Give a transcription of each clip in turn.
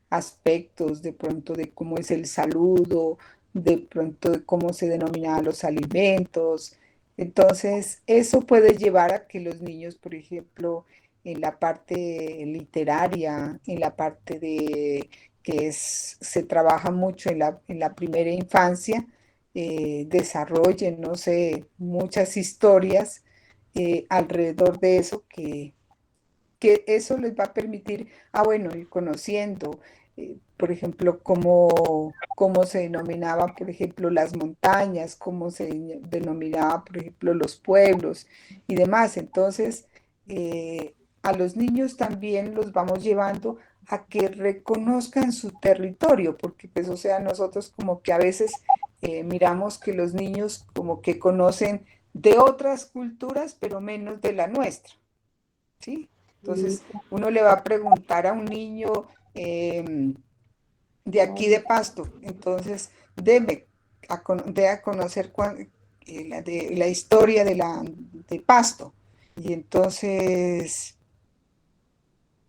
aspectos, de pronto de cómo es el saludo, de pronto de cómo se denominan los alimentos. Entonces, eso puede llevar a que los niños, por ejemplo, en la parte literaria, en la parte de se trabaja mucho en la primera infancia, desarrollen, no sé, muchas historias alrededor de eso que eso les va a permitir, bueno, ir conociendo, por ejemplo, cómo se denominaba, por ejemplo, las montañas, cómo se denominaba, por ejemplo, los pueblos y demás. Entonces, a los niños también los vamos llevando a que reconozcan su territorio, porque pues, o sea, nosotros como que a veces miramos que los niños como que conocen de otras culturas, pero menos de la nuestra. ¿Sí? Entonces, uno le va a preguntar a un niño de aquí de Pasto, entonces, dé a conocer la historia de Pasto. Y entonces,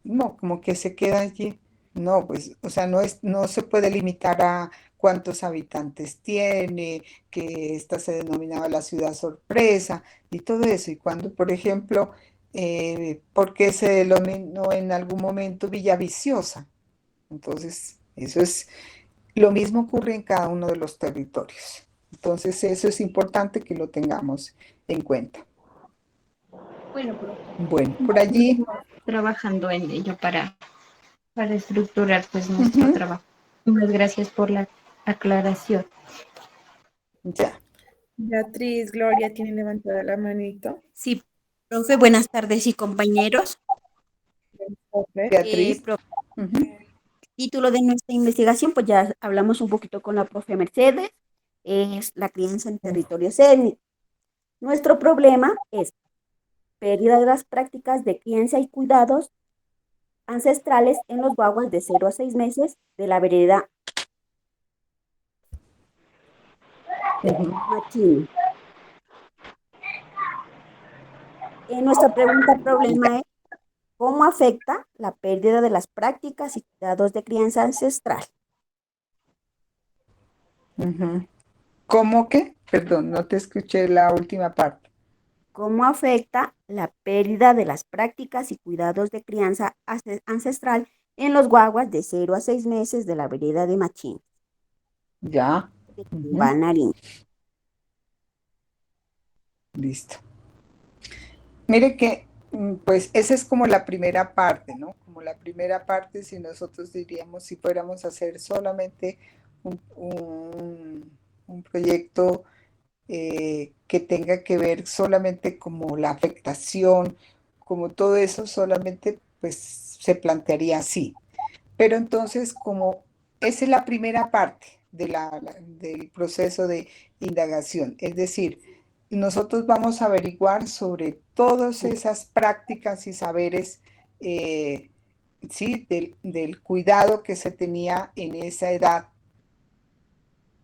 no, como que se queda allí. No, pues, o sea, no se puede limitar a cuántos habitantes tiene, que esta se denominaba la ciudad sorpresa y todo eso. Y cuando, por ejemplo, ¿por qué se denominó en algún momento Villaviciosa? Entonces, eso es, lo mismo ocurre en cada uno de los territorios. Entonces, eso es importante que lo tengamos en cuenta. Bueno, profe, Bueno, por allí, trabajando en ello para estructurar pues nuestro ujú, trabajo. Muchas gracias por la aclaración. ya, Beatriz, Gloria tiene levantada la manito. Sí, profe, buenas tardes y compañeros. Profe. Beatriz. Profe, Ujú, título de nuestra investigación, pues ya hablamos un poquito con la profe Mercedes, es la crianza en territorios étnicos. Nuestro problema es pérdida de las prácticas de crianza y cuidados ancestrales en los guaguas de 0 a 6 meses de la vereda ujú. Machini. Nuestra pregunta problema es, ¿cómo afecta la pérdida de las prácticas y cuidados de crianza ancestral? Ujú. ¿Cómo que? Perdón, no te escuché la última parte. ¿Cómo afecta la pérdida de las prácticas y cuidados de crianza ancestral en los guaguas de 0 a 6 meses de la vereda de Machín, Ya. de Ujú. Tumbal, Nariño? Listo. Mire que, pues esa es como la primera parte, ¿no? Como la primera parte, si nosotros diríamos, si fuéramos a hacer solamente un proyecto que tenga que ver solamente como la afectación, como todo eso, solamente pues se plantearía así. Pero entonces, como esa es la primera parte de del proceso de indagación, es decir, nosotros vamos a averiguar sobre todas esas prácticas y saberes, sí, del cuidado que se tenía en esa edad.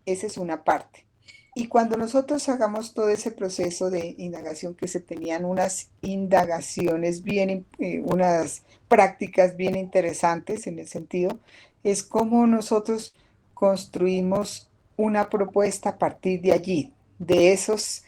Esa es una parte. Y cuando nosotros hagamos todo ese proceso de indagación, que se tenían unas indagaciones bien, unas prácticas bien interesantes en el sentido, es como nosotros construimos una propuesta a partir de allí, de esos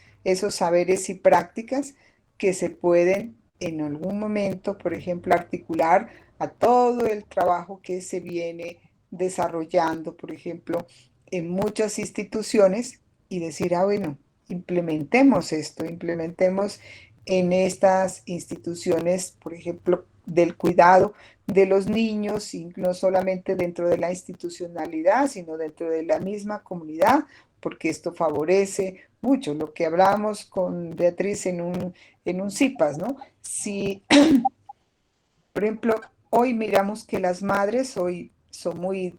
saberes y prácticas que se pueden en algún momento, por ejemplo, articular a todo el trabajo que se viene desarrollando, por ejemplo, en muchas instituciones y decir, bueno, implementemos esto, implementemos en estas instituciones, por ejemplo, del cuidado de los niños, y no solamente dentro de la institucionalidad, sino dentro de la misma comunidad, porque esto favorece mucho lo que hablamos con Beatriz en un CIPAS, ¿no? Si, por ejemplo, hoy miramos que las madres hoy son muy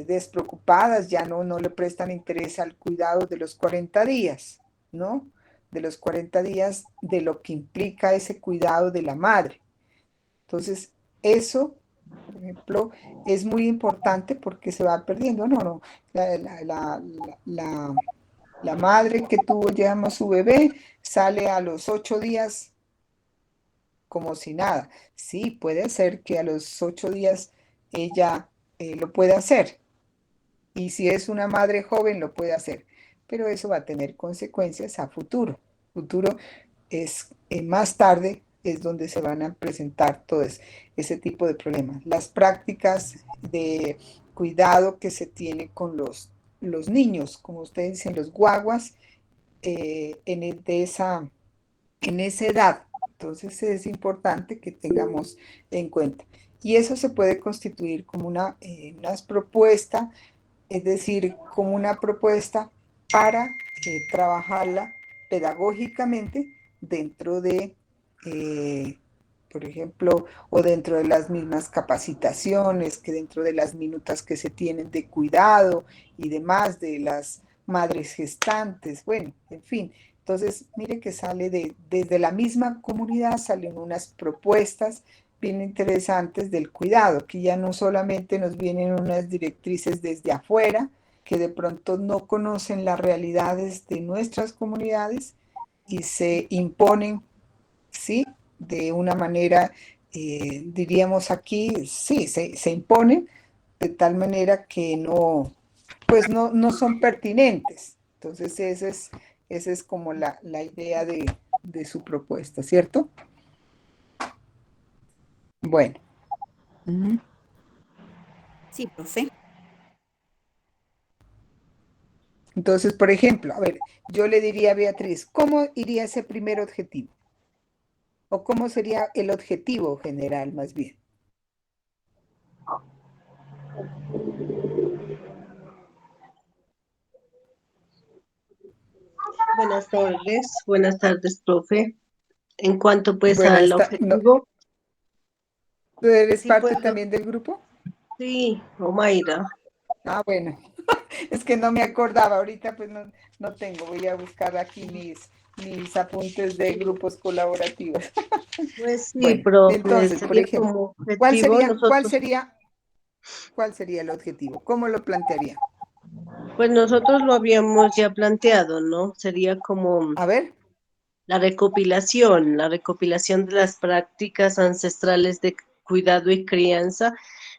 despreocupadas, ya no le prestan interés al cuidado de los 40 días, ¿no? De los 40 días de lo que implica ese cuidado de la madre. Entonces, eso, por ejemplo, es muy importante porque se va perdiendo, no, la, la, la, la, la madre que tuvo ya a su bebé sale a los 8 días como si nada. Sí, puede ser que a los 8 días ella lo puede hacer. Y si es una madre joven, lo puede hacer. Pero eso va a tener consecuencias a futuro. Futuro es más tarde es donde se van a presentar todo ese tipo de problemas. Las prácticas de cuidado que se tiene con los niños, como ustedes dicen, los guaguas, en esa edad. Entonces es importante que tengamos en cuenta. Y eso se puede constituir como una propuesta, es decir, como una propuesta para trabajarla pedagógicamente dentro de, eh, por ejemplo, o dentro de las mismas capacitaciones, que dentro de las minutas que se tienen de cuidado y demás, de las madres gestantes, bueno, en fin. Entonces, mire que desde la misma comunidad salen unas propuestas bien interesantes del cuidado, que ya no solamente nos vienen unas directrices desde afuera, que de pronto no conocen las realidades de nuestras comunidades y se imponen, ¿sí? De una manera, diríamos aquí, sí, se imponen de tal manera que no, pues no son pertinentes. Entonces, esa es como la idea de su propuesta, ¿cierto? Bueno. Sí, profe. Entonces, por ejemplo, a ver, yo le diría a Beatriz, ¿cómo iría ese primer objetivo? ¿O cómo sería el objetivo general más bien? Buenas tardes, profe. En cuanto pues Bueno, al no, objetivo, ¿tú eres sí, parte pues también del grupo? sí, Omaira. Ah, bueno, es que no me acordaba, ahorita pues no tengo, voy a buscar aquí mis apuntes de grupos colaborativos. Pues sí, Bueno, profe, entonces, por sería ejemplo, como ¿cuál objetivo sería, cuál nosotros, sería, cuál sería el objetivo? ¿Cómo lo plantearía? pues nosotros lo habíamos ya planteado, ¿no? Sería como A ver, la recopilación de las prácticas ancestrales de cuidado y crianza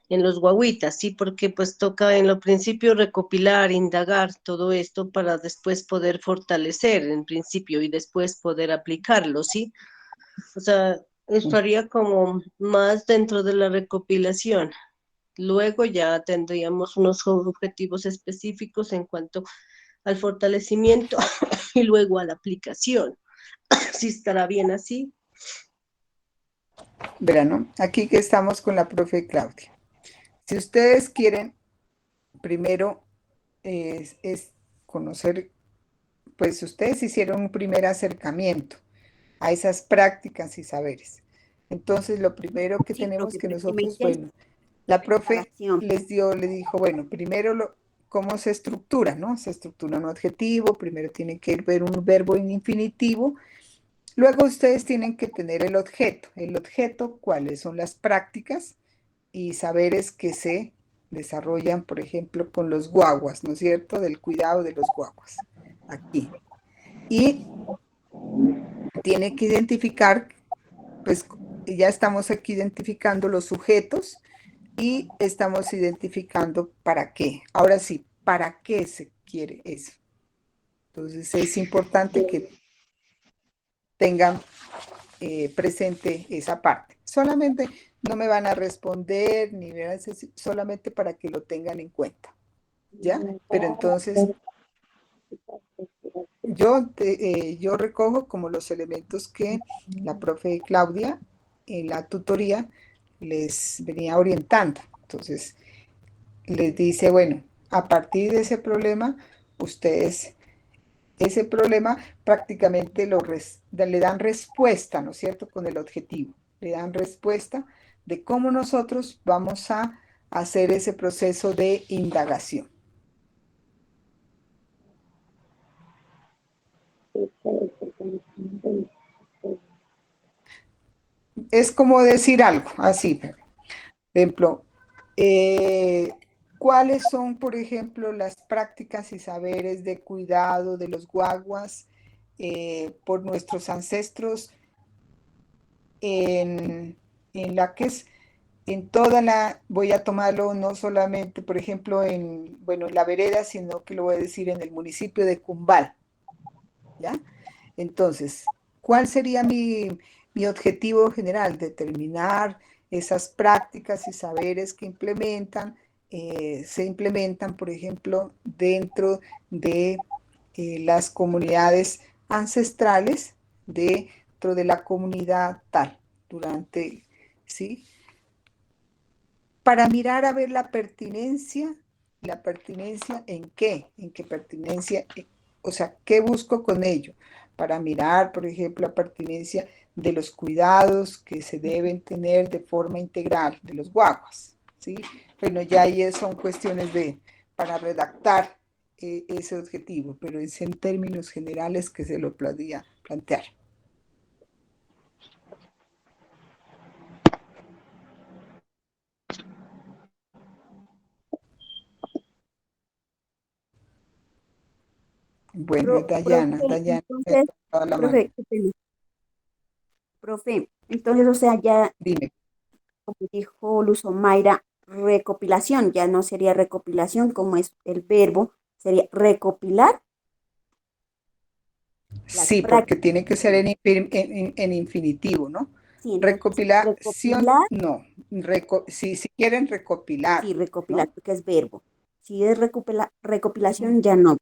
en los guaguitas, sí, porque pues toca en lo principio recopilar, indagar todo esto para después poder fortalecer en principio y después poder aplicarlo, sí. O sea, estaría como más dentro de la recopilación. Luego ya tendríamos unos objetivos específicos en cuanto al fortalecimiento y luego a la aplicación. Si estará bien así. verán, ¿no? Aquí que estamos con la profe Claudia. Si ustedes quieren, primero es conocer, pues ustedes hicieron un primer acercamiento a esas prácticas y saberes. Entonces, lo primero que Sí, tenemos profe, que pero es que me nosotros, interesa bueno, la la profe indagación. le dijo, bueno, primero cómo se estructura, ¿no? Se estructura un adjetivo, primero tiene que ver un verbo en infinitivo, luego ustedes tienen que tener el objeto, cuáles son las prácticas y saberes que se desarrollan, por ejemplo, con los guaguas, ¿no es cierto? Del cuidado de los guaguas, aquí. Y tiene que identificar, pues ya estamos aquí identificando los sujetos y estamos identificando para qué. Ahora sí, ¿para qué se quiere eso? Entonces es importante que tengan presente esa parte. Solamente no me van a responder ni solamente para que lo tengan en cuenta, ¿ya? Pero entonces yo recojo como los elementos que la profe Claudia en la tutoría les venía orientando. Entonces les dice, bueno, a partir de ese problema, ustedes ese problema prácticamente le dan respuesta, ¿no es cierto?, con el objetivo. Le dan respuesta de cómo nosotros vamos a hacer ese proceso de indagación. Es como decir algo, así, por ejemplo, eh, ¿cuáles son, por ejemplo, las prácticas y saberes de cuidado de los guaguas por nuestros ancestros en la que es en voy a tomarlo no solamente, por ejemplo, en la vereda, sino que lo voy a decir en el municipio de Cumbal, ¿ya? Entonces, ¿cuál sería mi objetivo general? Determinar esas prácticas y saberes que se implementan, por ejemplo, dentro de las comunidades ancestrales, dentro de la comunidad tal, ¿sí? Para mirar a ver la pertinencia en qué pertinencia, o sea, ¿qué busco con ello? Para mirar, por ejemplo, la pertinencia de los cuidados que se deben tener de forma integral de los guaguas, ¿sí? Bueno, ya ahí son cuestiones para redactar ese objetivo, pero es en términos generales que se lo podía plantear. Bueno, Dayana, Profe, Dayana, me ha entonces, dado la mano. profe, qué pena. Profe, entonces, o sea, ya, Dime. como dijo Luz Mayra, recopilación, ya no sería recopilación como es el verbo, sería recopilar las Sí, porque prácticas. tiene que ser en infinitivo, ¿no? Sí, entonces, Recopilación, recopilar, no. Si quieren recopilar, sí, recopilar, ¿no? porque es verbo. Si es Ujú. recopilación, ya no,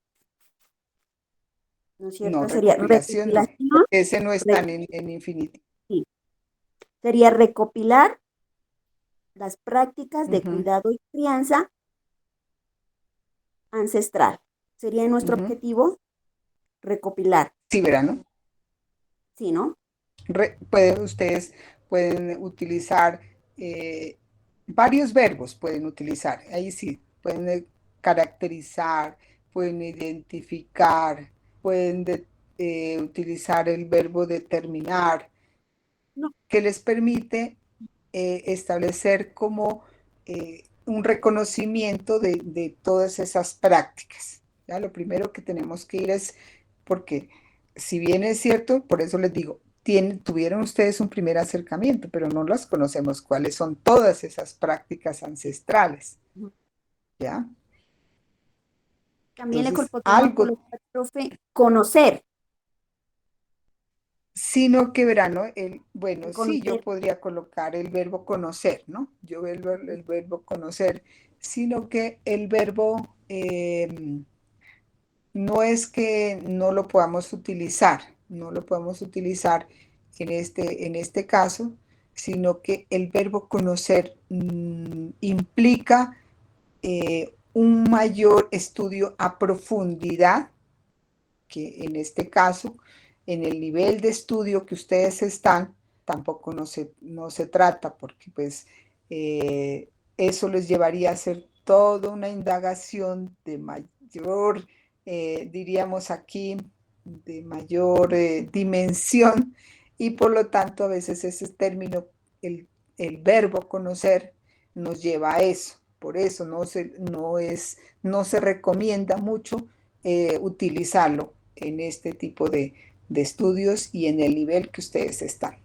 ¿no es No, cierto? Sería recopilación no, recopilación, porque ese no está re- en infinitivo. sí, sería recopilar las prácticas de Ujú, cuidado y crianza ancestral. Sería nuestro ujú. objetivo recopilar, Sí, verán, ¿no? ¿sí, no? Ustedes pueden utilizar eh, varios verbos, pueden utilizar, ahí sí, pueden caracterizar, pueden identificar, utilizar el verbo determinar, No, que les permite establecer como un reconocimiento de todas esas prácticas. ¿Ya? Lo primero que tenemos que ir es, porque si bien es cierto, por eso les digo, tuvieron ustedes un primer acercamiento, pero no las conocemos cuáles son todas esas prácticas ancestrales. ¿Ya? también le Entonces, podemos algo, colocar, profe, conocer, sino que verán, ¿no? Bueno, sí, yo conocer, podría colocar el verbo conocer, ¿no? El verbo conocer, sino que el verbo no es que no lo podamos utilizar, no lo podemos utilizar en este caso, sino que el verbo conocer implica un mayor estudio a profundidad, que en este caso, en el nivel de estudio que ustedes están, tampoco no se trata, porque pues eso les llevaría a hacer toda una indagación de mayor, diríamos aquí, de mayor dimensión, y por lo tanto a veces ese término, el verbo conocer, nos lleva a eso. Por eso no se recomienda mucho utilizarlo en este tipo de estudios y en el nivel que ustedes están.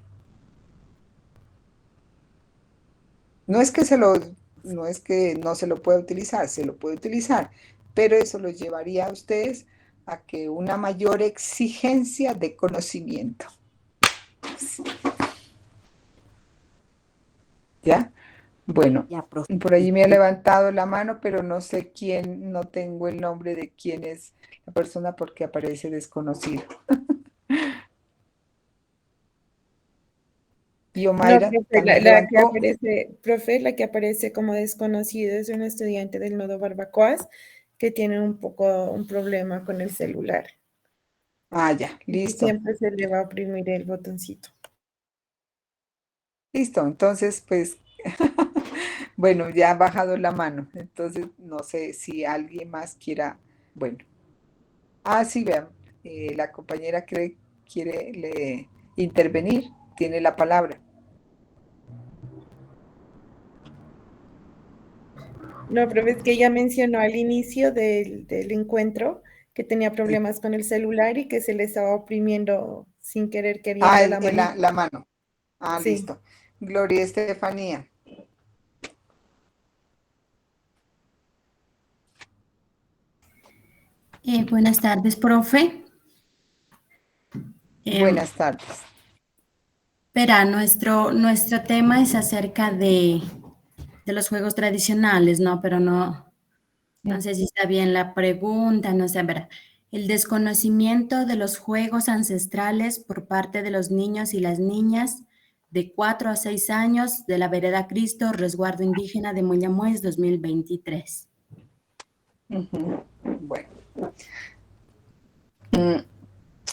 No es que no es que no se lo pueda utilizar, se lo puede utilizar, pero eso los llevaría a ustedes a que una mayor exigencia de conocimiento. ¿Ya? Bueno, ya, profe. por allí me ha levantado la mano, pero no sé quién, no tengo el nombre de quién es la persona porque aparece desconocido. Y No, Omaira profe, también la que levantó. aparece, profe, la que aparece como desconocido es un estudiante del nodo Barbacoas que tiene un poco un problema con el celular Ah, ya, y que listo. siempre se le va a oprimir el botoncito. Listo, entonces, pues, bueno, ya ha bajado la mano. Entonces, no sé si alguien más quiera, bueno. Ah, sí, vean, la compañera quiere intervenir, tiene la palabra. No, profe, es que ella mencionó al inicio del encuentro que tenía Sí. problemas con el celular y que se le estaba oprimiendo sin querer queriendo la manita. La mano. Ah, Sí. listo. Gloria Estefanía. Buenas tardes, profe. Buenas tardes. Verá, nuestro tema es acerca de los juegos tradicionales, ¿no? Pero no sé si está bien la pregunta, no sé, verá. El desconocimiento de los juegos ancestrales por parte de los niños y las niñas de 4 a 6 años de la Vereda Cristo, Resguardo Indígena de Moyamuez 2023. Ujú. Bueno.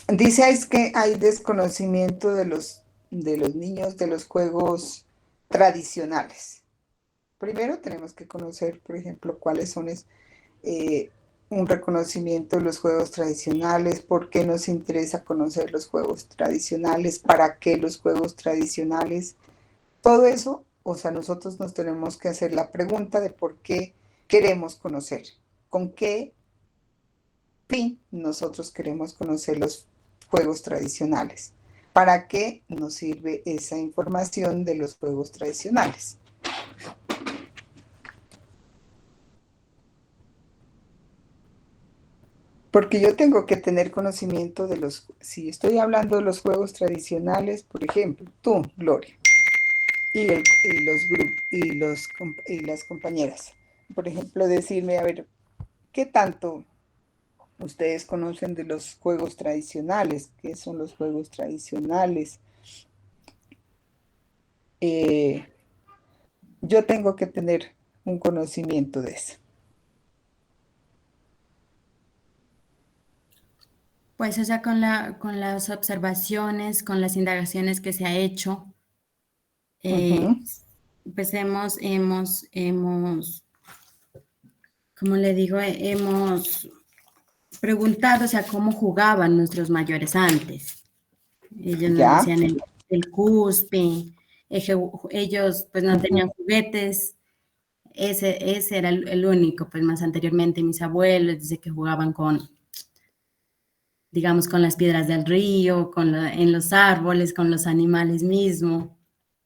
Dice ahí que hay desconocimiento de los niños de los juegos tradicionales. Primero tenemos que conocer, por ejemplo, cuáles son eh, un reconocimiento de los juegos tradicionales, por qué nos interesa conocer los juegos tradicionales, para qué los juegos tradicionales, todo eso, o sea, nosotros nos tenemos que hacer la pregunta de por qué queremos conocer, con qué fin nosotros queremos conocer los juegos tradicionales, para qué nos sirve esa información de los juegos tradicionales. Porque yo tengo que tener conocimiento de si estoy hablando de los juegos tradicionales, por ejemplo, tú, Gloria, y las compañeras, por ejemplo, decirme, a ver, ¿qué tanto ustedes conocen de los juegos tradicionales? ¿Qué son los juegos tradicionales? Eh, yo tengo que tener un conocimiento de eso. Pues, o sea, con las observaciones, con las indagaciones que se ha hecho, Ujú. pues como le digo, hemos preguntado, o sea, cómo jugaban nuestros mayores antes. Ellos nos ¿Ya? decían el cuspe, ellos pues no Ujú. tenían juguetes, ese era el único, pues más anteriormente mis abuelos, dice que jugaban digamos, con las piedras del río, en los árboles, con los animales mismos.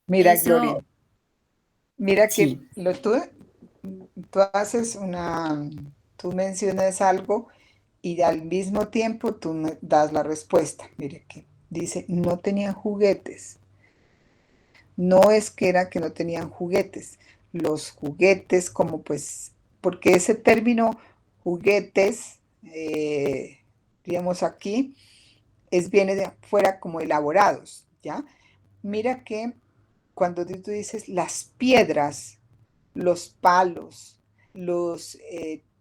Mira, Gloria, Eso, mira que sí, tú haces tú mencionas algo y al mismo tiempo tú me das la respuesta. Mire que dice, no tenían juguetes. No es que era que no tenían juguetes. Los juguetes como pues, porque ese término juguetes, digamos aquí, viene de afuera como elaborados, ¿ya? Mira que cuando tú dices las piedras, los palos,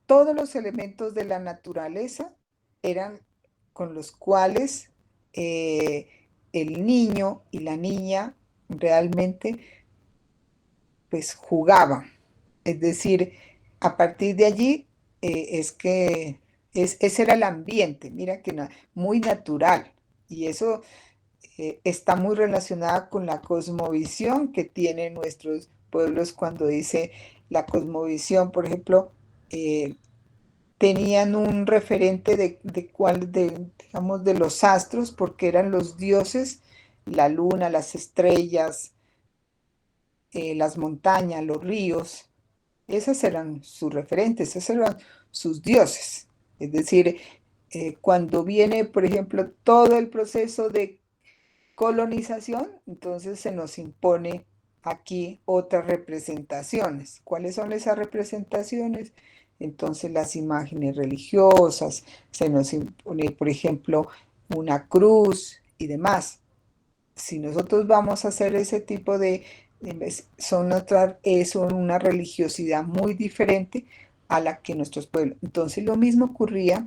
todos los elementos de la naturaleza eran con los cuales el niño y la niña realmente pues jugaban. Es decir, a partir de allí es que ese era el ambiente, mira que muy natural. Y eso está muy relacionada con la cosmovisión que tienen nuestros pueblos cuando dice la cosmovisión, por ejemplo, eh, tenían un referente digamos, de los astros, porque eran los dioses, la luna, las estrellas, las montañas, los ríos, esas eran sus referentes, esos eran sus dioses. Es decir, cuando viene, por ejemplo, todo el proceso de colonización, entonces se nos impone aquí otras representaciones. ¿Cuáles son esas representaciones? Entonces las imágenes religiosas, se nos impone, por ejemplo, una cruz y demás. Si nosotros vamos a hacer ese tipo son una religiosidad muy diferente a la que nuestros pueblos. Entonces lo mismo ocurría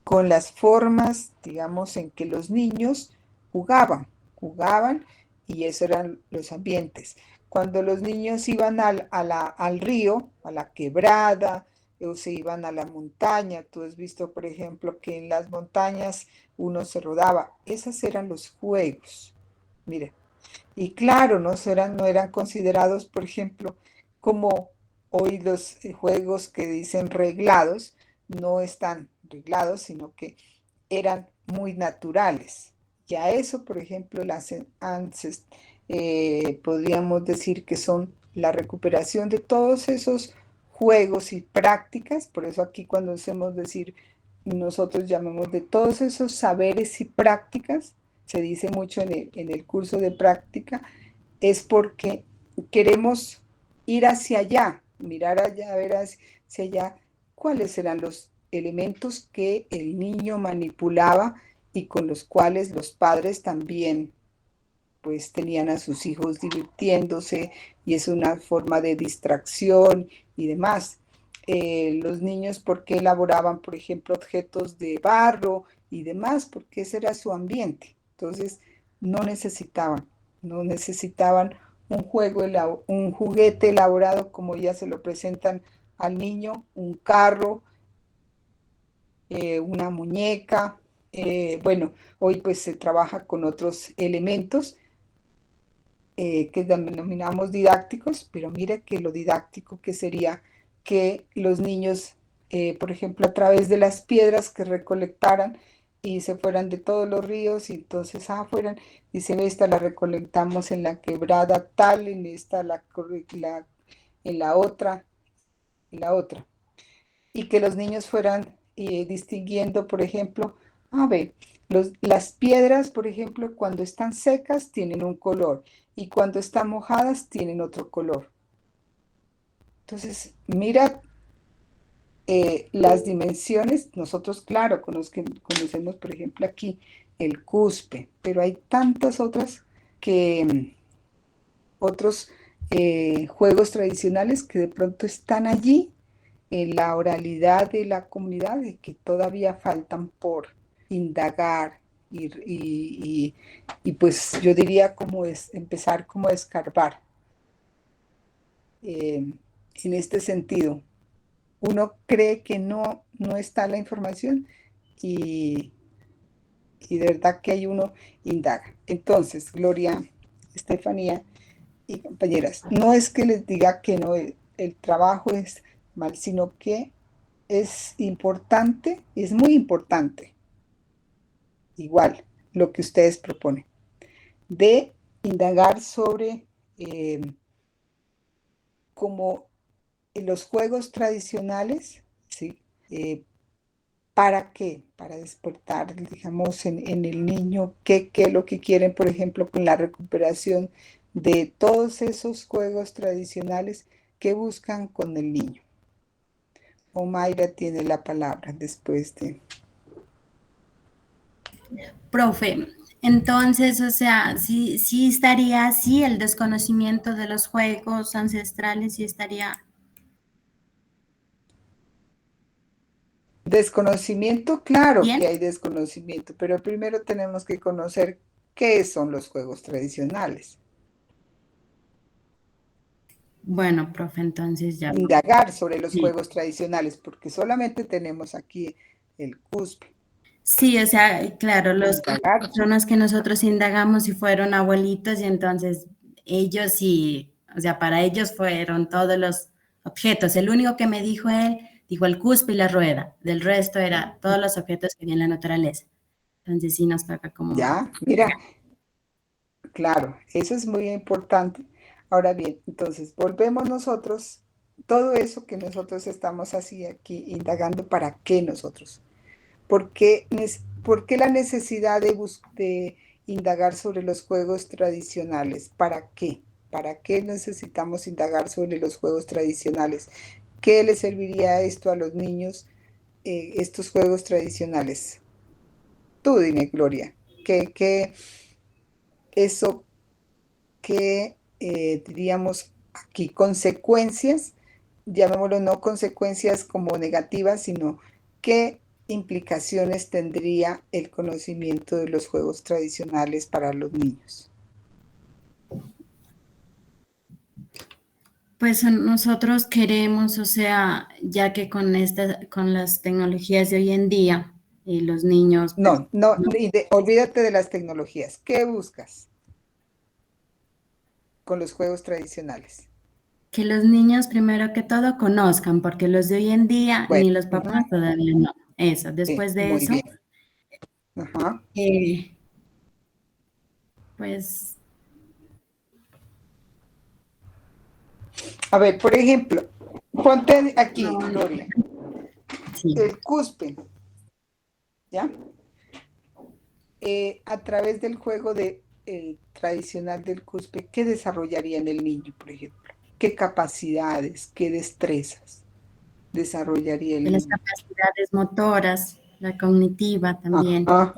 con las formas, digamos, en que los niños jugaban y esos eran los ambientes. Cuando los niños iban al río, a la quebrada, o se iban a la montaña, tú has visto, por ejemplo, que en las montañas uno se rodaba, esos eran los juegos. Mira, y claro, no eran considerados, por ejemplo, como hoy los juegos que dicen reglados, no están reglados, sino que eran muy naturales. Ya eso, por ejemplo, podríamos decir que son la recuperación de todos esos juegos y prácticas, por eso aquí cuando hacemos decir nosotros llamamos de todos esos saberes y prácticas, se dice mucho en el curso de práctica, es porque queremos ir hacia allá, mirar allá, ver hacia allá cuáles eran los elementos que el niño manipulaba y con los cuales los padres también pues tenían a sus hijos divirtiéndose y es una forma de distracción y demás. Los niños, ¿por qué elaboraban, por ejemplo, objetos de barro y demás? Porque ese era su ambiente. Entonces, no necesitaban un un juguete elaborado como ya se lo presentan al niño, un carro, una muñeca. Bueno, hoy pues se trabaja con otros elementos que denominamos didácticos, pero mira que lo didáctico que sería que los niños, por ejemplo, a través de las piedras que recolectaran y se fueran de todos los ríos y entonces fueran, dicen, esta la recolectamos en la quebrada tal, en esta en en la otra. Y que los niños fueran distinguiendo, por ejemplo, a ver, las piedras, por ejemplo, cuando están secas tienen un color y cuando están mojadas tienen otro color. Entonces, mira las dimensiones. Nosotros, claro, conocemos, por ejemplo, aquí el cuspe, pero hay tantas otras otros juegos tradicionales que de pronto están allí en la oralidad de la comunidad y que todavía faltan por indagar y pues yo diría como es empezar como a escarbar en este sentido. Uno cree que no está la información y, y de verdad que hay uno indaga. Entonces, Gloria, Estefanía y compañeras, no es que les diga que no, el trabajo es mal, sino que es importante, es muy importante, igual, lo que ustedes proponen, de indagar sobre como los juegos tradicionales, ¿sí? ¿Para qué? Para despertar, digamos, en el niño, qué es lo que quieren, por ejemplo, con la recuperación de todos esos juegos tradicionales que buscan con el niño. Omaira tiene la palabra después de... Profe, entonces, o sea, sí estaría así el desconocimiento de los juegos ancestrales, sí estaría Desconocimiento, claro bien. que hay desconocimiento, pero primero tenemos que conocer qué son los juegos tradicionales. Bueno, profe, entonces ya. Indagar sobre los Sí. juegos tradicionales, porque solamente tenemos aquí el cuspe. Sí, o sea, claro, los Indagar. personas que nosotros indagamos y fueron abuelitos y entonces ellos sí, o sea, para ellos fueron todos los objetos. El único que me dijo él, dijo el cuspe y la rueda. Del resto era todos los objetos que había en la naturaleza. Entonces sí nos toca como... Ya, mira, claro, eso es muy importante. Ahora bien, entonces volvemos nosotros, todo eso que nosotros estamos así aquí indagando, ¿para qué nosotros? ¿Por qué la necesidad de indagar sobre los juegos tradicionales? ¿Para qué? ¿Para qué necesitamos indagar sobre los juegos tradicionales? ¿Qué le serviría esto a los niños, estos juegos tradicionales? Tú dime, Gloria, ¿qué eso, qué diríamos aquí? Consecuencias, llamémoslo no consecuencias como negativas, sino qué implicaciones tendría el conocimiento de los juegos tradicionales para los niños. Pues nosotros queremos, o sea, ya que con las tecnologías de hoy en día y los niños, pues, ¿no? Olvídate de las tecnologías. ¿Qué buscas con los juegos tradicionales? Que los niños primero que todo conozcan, porque los de hoy en día Bueno, ni los papás todavía no. Eso, sí, después de muy eso, bien. Ajá. pues A ver, por ejemplo, ponte aquí, no, Gloria, sí, el cuspe. ¿ya? A través del juego tradicional del cuspe, ¿qué desarrollaría en el niño, por ejemplo? ¿Qué capacidades, qué destrezas desarrollaría el De las niño? capacidades motoras, la cognitiva también. Ajá,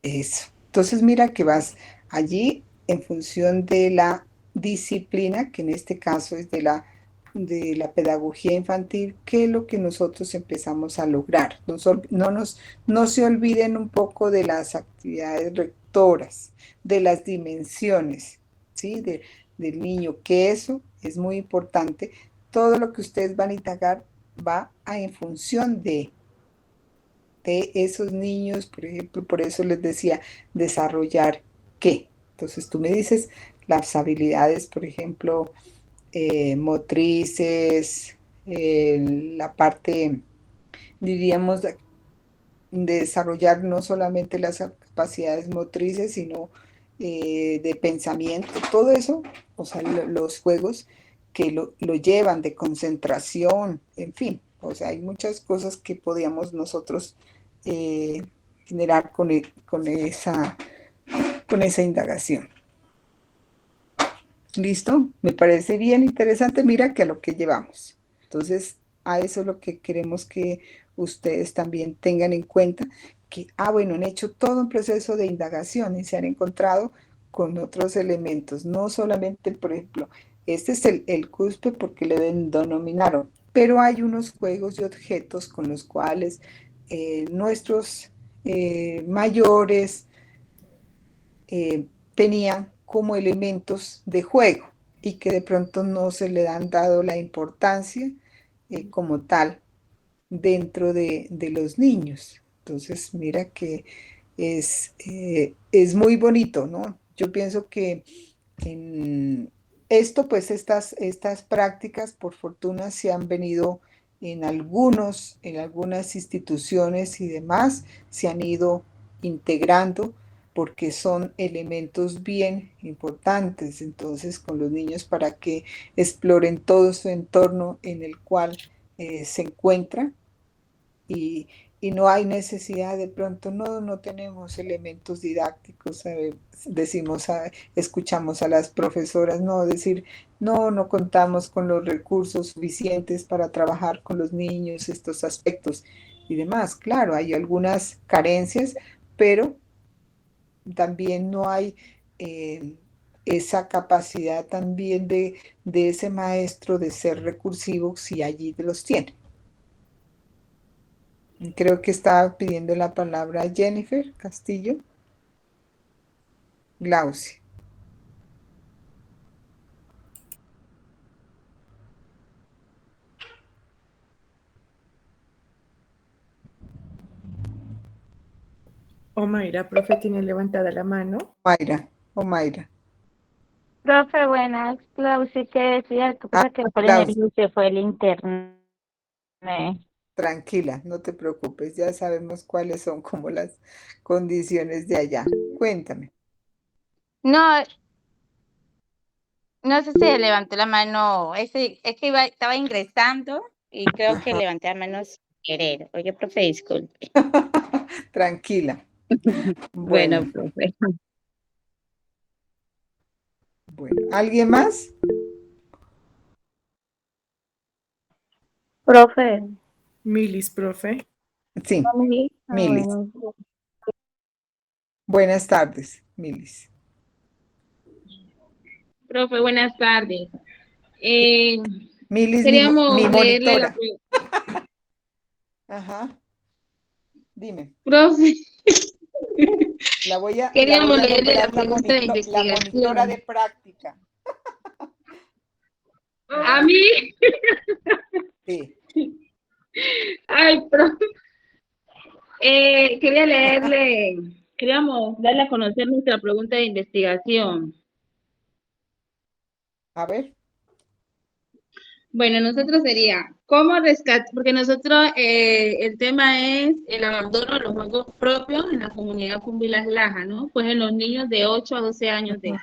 eso. Entonces mira que vas allí en función de la disciplina, que en este caso es de la pedagogía infantil, ¿qué es lo que nosotros empezamos a lograr? No se olviden un poco de las actividades rectoras, de las dimensiones, ¿sí? Del niño, que eso es muy importante. Todo lo que ustedes van a indagar en función de esos niños, por ejemplo, por eso les decía, desarrollar qué. Entonces tú me dices las habilidades, por ejemplo, motrices, la parte, diríamos, de desarrollar no solamente las capacidades motrices, sino de pensamiento, todo eso, o sea, los juegos que lo llevan de concentración, en fin, o sea, hay muchas cosas que podíamos nosotros eh, generar con esa indagación. ¿Listo? Me parece bien interesante. Mira que a lo que llevamos. Entonces, a eso es lo que queremos que ustedes también tengan en cuenta, que, bueno, han hecho todo un proceso de indagación y se han encontrado con otros elementos, no solamente, por ejemplo, este es el cuspe porque le denominaron, pero hay unos juegos y objetos con los cuales nuestros mayores tenían como elementos de juego y que de pronto no se le han dado la importancia como tal dentro de los niños. Entonces, mira que es muy bonito, ¿no? Yo pienso que en esto, pues estas prácticas, por fortuna, se han venido en algunas instituciones y demás, se han ido integrando porque son elementos bien importantes, entonces, con los niños para que exploren todo su entorno en el cual se encuentran y, y no hay necesidad de pronto, no tenemos elementos didácticos, escuchamos a las profesoras, no decir, no contamos con los recursos suficientes para trabajar con los niños estos aspectos y demás. Claro, hay algunas carencias, pero también no hay esa capacidad también de ese maestro de ser recursivo si allí los tiene. Creo que estaba pidiendo la palabra Jennifer Castillo. Glaucia. Mayra, profe, tiene levantada la mano. Mayra. Profe, buenas. Clausi, ¿qué decía? Que pasa que por Glaucia, el se fue el internet. tranquila, no te preocupes, ya sabemos cuáles son como las condiciones de allá. Cuéntame. No, no sé si levanté la mano, es que estaba ingresando y creo que Ajá. levanté la mano sin querer. Oye, profe, disculpe. Tranquila. Bueno, Bueno, profe. ¿Alguien más? Profe. Milis, profe. Sí, Milis. Bueno. Buenas tardes, Milis. Profe, buenas tardes. Milis, mi Queríamos leerle la monitora. Ajá. Dime. profe, La voy a queríamos leerle la nombrar pregunta de la monitora de investigación. práctica. ¿A mí? Sí. Ay, profe. Queríamos darle a conocer nuestra pregunta de investigación. A ver. Bueno, nosotros sería, ¿cómo rescatar? Porque nosotros, el tema es el abandono de los juegos propios en la comunidad Pumbilas Laja, ¿no? Pues en los niños de 8 a 12 años de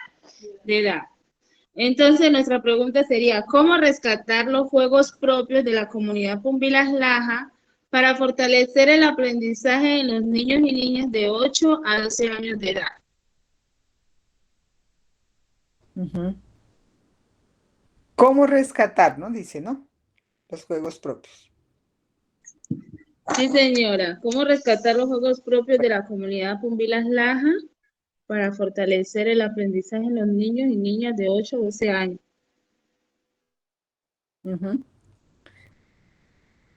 edad. Entonces, nuestra pregunta sería, ¿cómo rescatar los juegos propios de la comunidad Pumbilas Laja para fortalecer el aprendizaje en los niños y niñas de 8 a 12 años de edad. Ujú. ¿Cómo rescatar, no? Dice, ¿no? Los juegos propios. Sí, señora. ¿Cómo rescatar los juegos propios de la comunidad Pumbilas Laja para fortalecer el aprendizaje en los niños y niñas de 8 a 12 años? Ujú.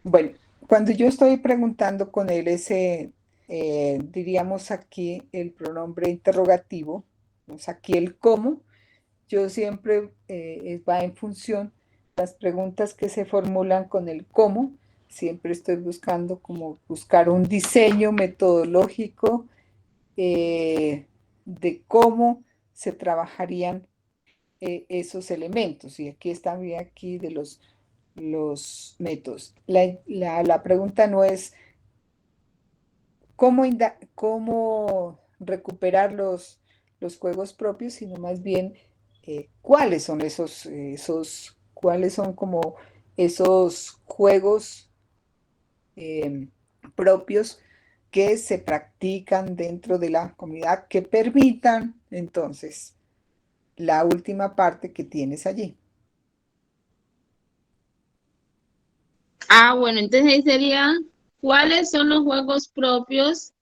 Bueno, cuando yo estoy preguntando con él ese, diríamos aquí el pronombre interrogativo, pues aquí el cómo, yo siempre va en función, las preguntas que se formulan con el cómo, siempre estoy buscando como buscar un diseño metodológico de cómo se trabajarían esos elementos. Y aquí están bien aquí de los métodos. La pregunta no es cómo recuperar los juegos propios, sino más bien cuáles son cuáles son como esos juegos propios que se practican dentro de la comunidad que permitan entonces la última parte que tienes allí. Ah, bueno, entonces ahí sería, ¿cuáles son los juegos propios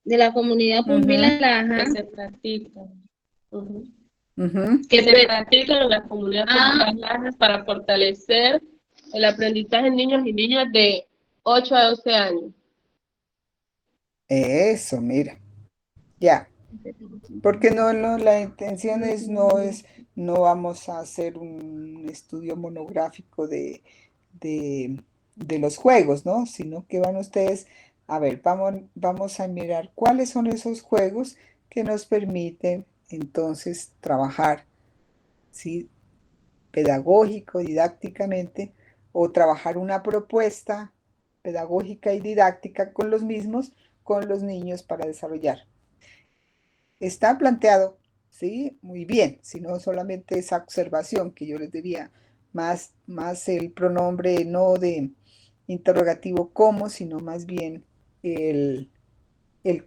de la comunidad Pumbilas Laja Que se practican. Ujú. Ujú. Que se practican en la comunidad Pumbilas Lajas para fortalecer el aprendizaje en niños y niñas de 8 a 12 años. Eso, mira, ya. Porque la intención no vamos a hacer un estudio monográfico de los juegos, ¿no? Sino que van ustedes, a ver, vamos a mirar cuáles son esos juegos que nos permiten entonces trabajar, ¿sí? Pedagógico, didácticamente, o trabajar una propuesta pedagógica y didáctica con los mismos, con los niños para desarrollar. Está planteado, ¿sí? Muy bien, sino solamente esa observación que yo les diría, más el pronombre no de interrogativo cómo, sino más bien el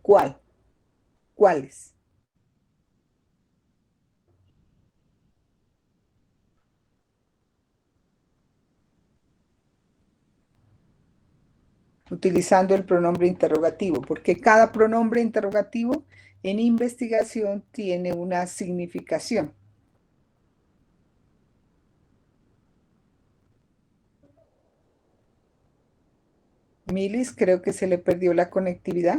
cuál, cuáles. Utilizando el pronombre interrogativo, porque cada pronombre interrogativo en investigación tiene una significación. Milis, creo que se le perdió la conectividad.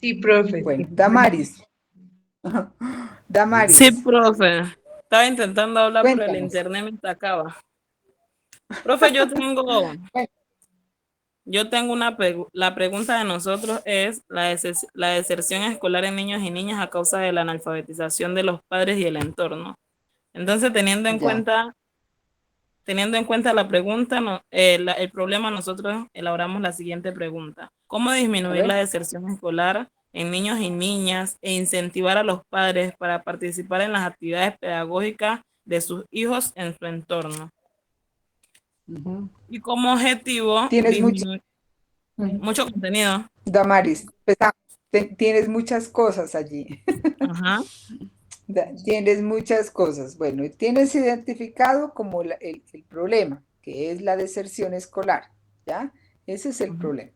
Sí, profe. Bueno, Damaris. Damaris, Sí, profe. Estaba intentando hablar, pero el cuéntanos. internet me sacaba. Profe, yo tengo la pregunta de nosotros es la deserción escolar en niños y niñas a causa de la analfabetización de los padres y el entorno. Entonces, teniendo en Ya. cuenta la pregunta, el problema, nosotros elaboramos la siguiente pregunta. ¿Cómo A disminuir ver. la deserción escolar en niños y niñas e incentivar a los padres para participar en las actividades pedagógicas de sus hijos en su entorno? Ujú. Y como objetivo, Tienes disminuir Ujú. mucho contenido. Damaris, empezamos. Tienes muchas cosas allí. Ajá. Tienes muchas cosas. Bueno, y tienes identificado como el problema, que es la deserción escolar, ¿ya? Ese es el problema.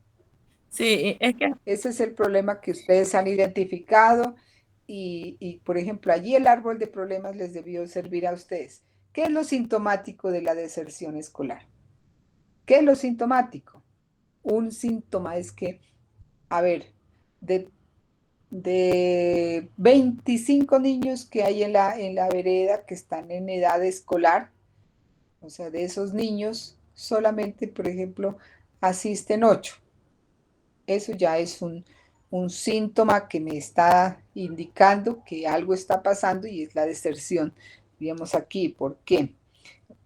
Sí, es que Ese es el problema que ustedes han identificado por ejemplo, allí el árbol de problemas les debió servir a ustedes. ¿Qué es lo sintomático de la deserción escolar? ¿Qué es lo sintomático? Un síntoma es que, a ver, de 25 niños que hay en la vereda que están en edad escolar, o sea, de esos niños, solamente, por ejemplo, asisten 8. Eso ya es un síntoma que me está indicando que algo está pasando y es la deserción. Digamos aquí, ¿por qué?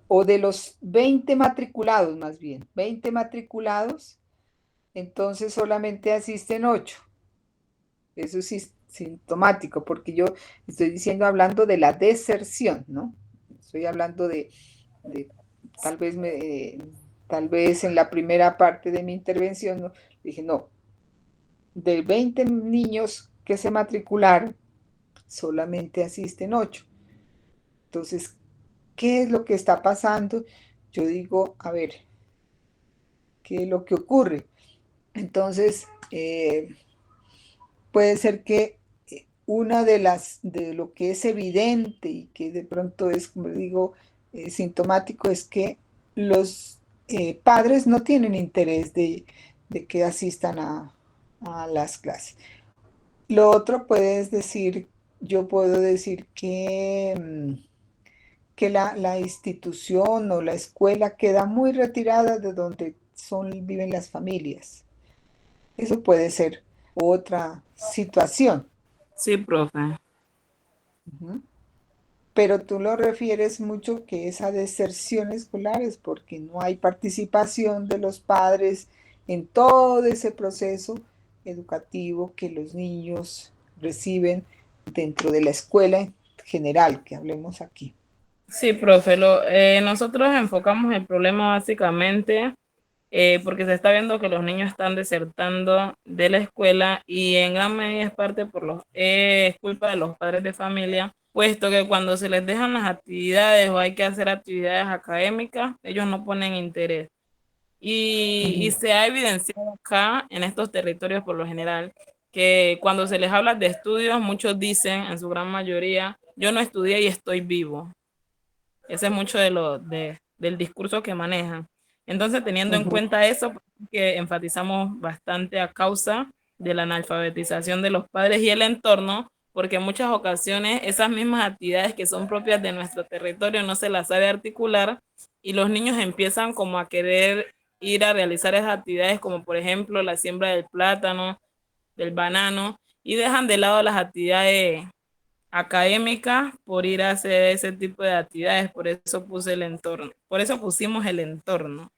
O de los 20 matriculados, más bien, 20 matriculados, entonces solamente asisten 8. Eso sí es sintomático, porque yo estoy diciendo, hablando de la deserción, ¿no? Estoy hablando de tal tal vez en la primera parte de mi intervención, ¿no? Dije, no, de 20 niños que se matricularon, solamente asisten 8. Entonces, ¿qué es lo que está pasando? Yo digo, a ver, ¿qué es lo que ocurre? Entonces, puede ser que una de lo que es evidente y que de pronto es, como digo, sintomático, es que los padres no tienen interés de que asistan a las clases. Lo otro puedes decir, yo puedo decir que la institución o la escuela queda muy retirada de donde viven las familias. Eso puede ser otra situación. Sí, profe. Ujú. Pero tú lo refieres mucho que es a deserción escolar, es porque no hay participación de los padres en todo ese proceso educativo que los niños reciben dentro de la escuela en general, que hablemos aquí. Sí, profe. Nosotros enfocamos el problema básicamente porque se está viendo que los niños están desertando de la escuela y en gran medida es culpa de los padres de familia, puesto que cuando se les dejan las actividades o hay que hacer actividades académicas, ellos no ponen interés. Y se ha evidenciado acá en estos territorios por lo general que cuando se les habla de estudios, muchos dicen, en su gran mayoría, yo no estudié y estoy vivo. Ese es mucho del discurso que manejan. Entonces, teniendo en cuenta eso, que enfatizamos bastante a causa de la analfabetización de los padres y el entorno, porque en muchas ocasiones esas mismas actividades que son propias de nuestro territorio no se las sabe articular y los niños empiezan como a querer ir a realizar esas actividades como por ejemplo la siembra del plátano, del banano y dejan de lado las actividades académica por ir a hacer ese tipo de actividades, por eso puse el entorno, por eso pusimos el entorno.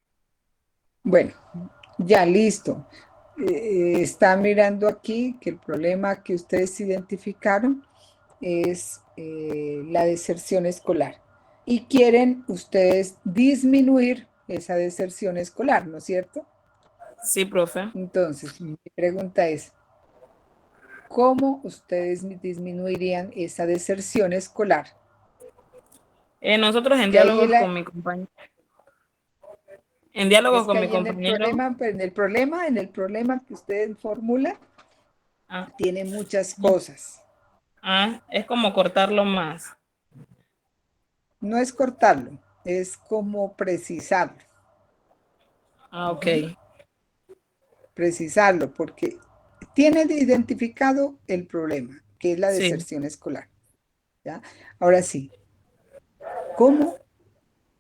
Bueno, ya listo. Está mirando aquí que el problema que ustedes identificaron es la deserción escolar y quieren ustedes disminuir esa deserción escolar, ¿no es cierto? Sí, profe. Entonces, mi pregunta es, ¿cómo ustedes disminuirían esa deserción escolar? Nosotros en Que ahí diálogos con mi compañero. En diálogos es que con mi ahí compañero. en el problema que ustedes formulan, tiene muchas cosas. Es como cortarlo más. No es cortarlo, es como precisarlo. Ok. Precisarlo, porque tiene identificado el problema, que es la Sí. deserción escolar. ¿Ya? Ahora sí, ¿cómo?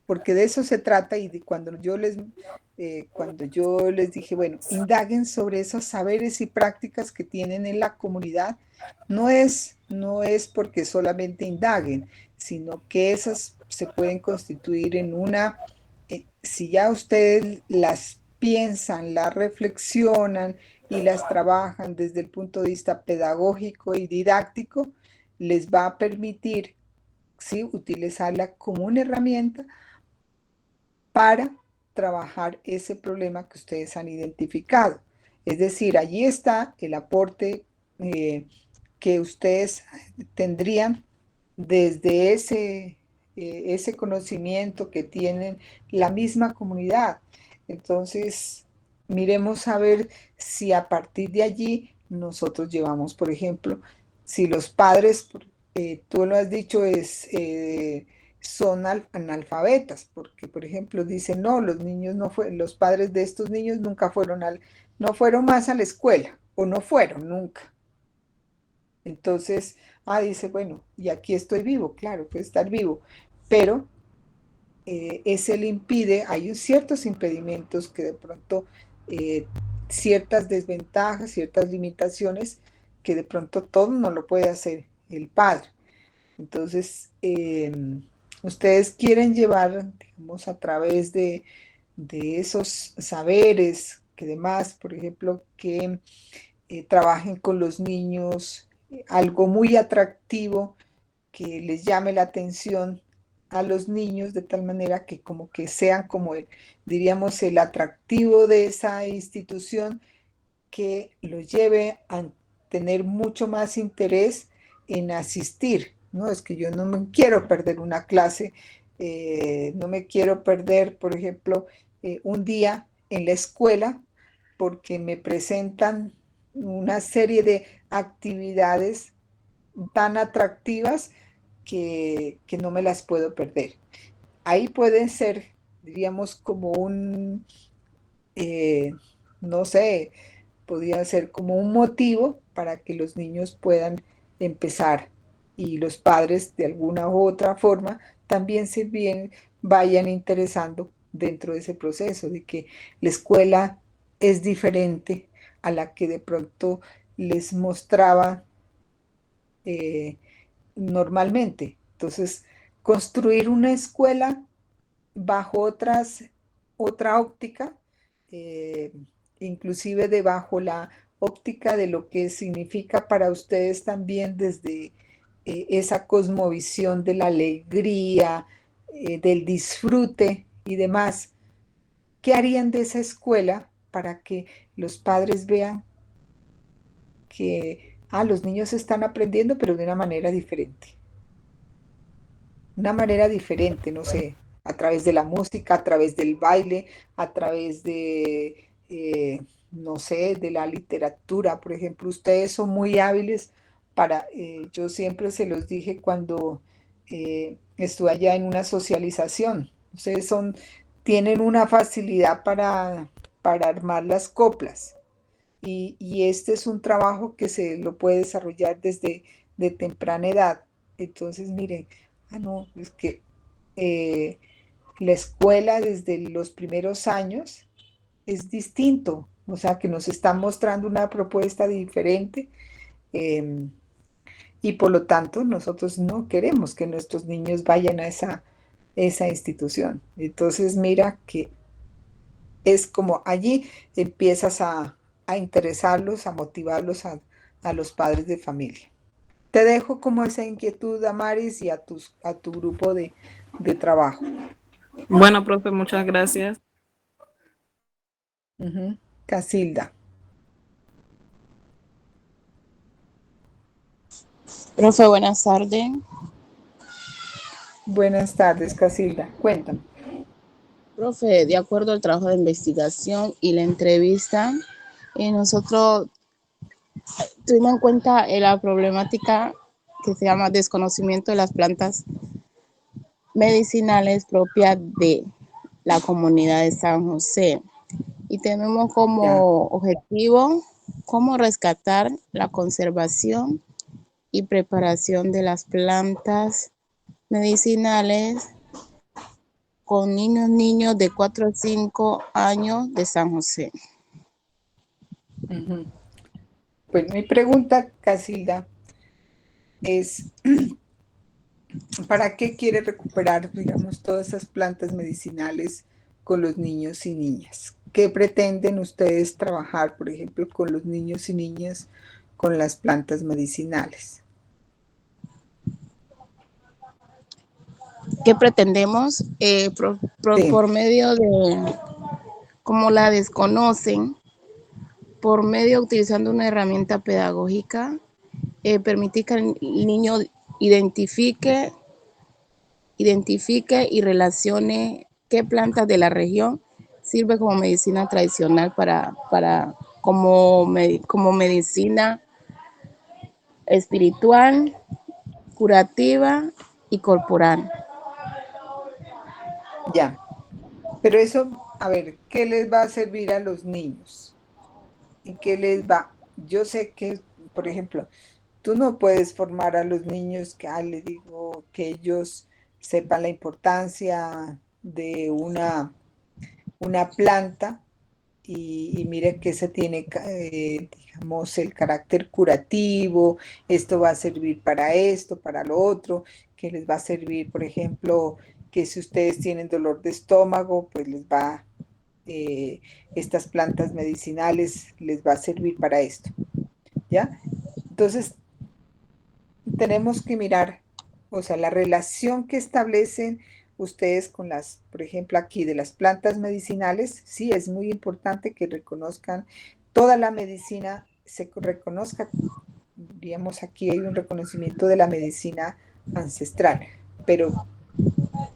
Porque de eso se trata y cuando yo les dije, bueno, indaguen sobre esos saberes y prácticas que tienen en la comunidad, no es porque solamente indaguen, sino que esas se pueden constituir en si ya ustedes las piensan, las reflexionan y las trabajan desde el punto de vista pedagógico y didáctico, les va a permitir, ¿sí?, utilizarla como una herramienta para trabajar ese problema que ustedes han identificado. Es decir, allí está el aporte que ustedes tendrían desde ese conocimiento que tienen la misma comunidad. Entonces, miremos a ver si a partir de allí nosotros llevamos, por ejemplo, si los padres, tú lo has dicho, son analfabetas, porque por ejemplo dicen, no, los padres de estos niños nunca no fueron más a la escuela, o no fueron nunca. Entonces, dice, bueno, y aquí estoy vivo, claro, puede estar vivo, pero ese le impide, hay ciertos impedimentos que de pronto, ciertas desventajas, ciertas limitaciones, que de pronto todo no lo puede hacer el padre. Entonces, ustedes quieren llevar, digamos, a través de esos saberes, que además, por ejemplo, que trabajen con los niños, algo muy atractivo que les llame la atención a los niños de tal manera que como que sean como diríamos, el atractivo de esa institución que los lleve a tener mucho más interés en asistir, ¿no? Es que yo no me quiero perder una clase, no me quiero perder, por ejemplo, un día en la escuela porque me presentan una serie de actividades tan atractivas que no me las puedo perder. Ahí pueden ser, diríamos, como no sé, podría ser como un motivo para que los niños puedan empezar y los padres de alguna u otra forma también vayan interesando dentro de ese proceso de que la escuela es diferente a la que de pronto les mostraba normalmente. Entonces, construir una escuela bajo otra óptica, eh, inclusive debajo la óptica de lo que significa para ustedes también desde esa cosmovisión de la alegría, del disfrute y demás. ¿Qué harían de esa escuela para que los padres vean que los niños están aprendiendo, pero de una manera diferente? Una manera diferente, no sé, a través de la música, a través del baile, a través de, no sé, de la literatura, por ejemplo. Ustedes son muy hábiles yo siempre se los dije cuando estuve allá en una socialización. Ustedes tienen una facilidad para armar las coplas. Y este es un trabajo que se lo puede desarrollar desde de temprana edad. Entonces, miren, no, es que la escuela desde los primeros años es distinto, o sea, que nos están mostrando una propuesta diferente y por lo tanto nosotros no queremos que nuestros niños vayan a esa institución. Entonces, mira que es como allí empiezas a interesarlos, a motivarlos a los padres de familia. Te dejo como esa inquietud, Damaris, y a tu grupo de trabajo. Bueno, profe, muchas gracias. Casilda. Profe, buenas tardes. Buenas tardes, Casilda. Cuéntame. Profe, de acuerdo al trabajo de investigación y la entrevista, nosotros tuvimos en cuenta la problemática que se llama desconocimiento de las plantas medicinales propias de la comunidad de San José. Y tenemos como objetivo cómo rescatar la conservación y preparación de las plantas medicinales con niños de 4 a 5 años de San José. Pues mi pregunta, Casilda, es ¿para qué quiere recuperar, digamos, todas esas plantas medicinales con los niños y niñas? ¿Qué pretenden ustedes trabajar, por ejemplo, con los niños y niñas con las plantas medicinales? ¿Qué pretendemos? Por medio de, como la desconocen, por medio utilizando una herramienta pedagógica, permitir que el niño identifique y relacione qué plantas de la región sirve como medicina tradicional como medicina espiritual, curativa y corporal. Ya, pero eso, a ver, ¿qué les va a servir a los niños? ¿Y qué les va? Yo sé que, por ejemplo, tú no puedes formar a los niños les digo que ellos sepan la importancia de una planta y mire que se tiene, digamos, el carácter curativo, esto va a servir para esto, para lo otro, que les va a servir, por ejemplo, que si ustedes tienen dolor de estómago, pues estas plantas medicinales les va a servir para esto, ¿ya? Entonces, tenemos que mirar O sea, la relación que establecen ustedes con las, por ejemplo, aquí de las plantas medicinales, sí es muy importante que reconozcan toda la medicina, se reconozca, digamos, aquí hay un reconocimiento de la medicina ancestral, pero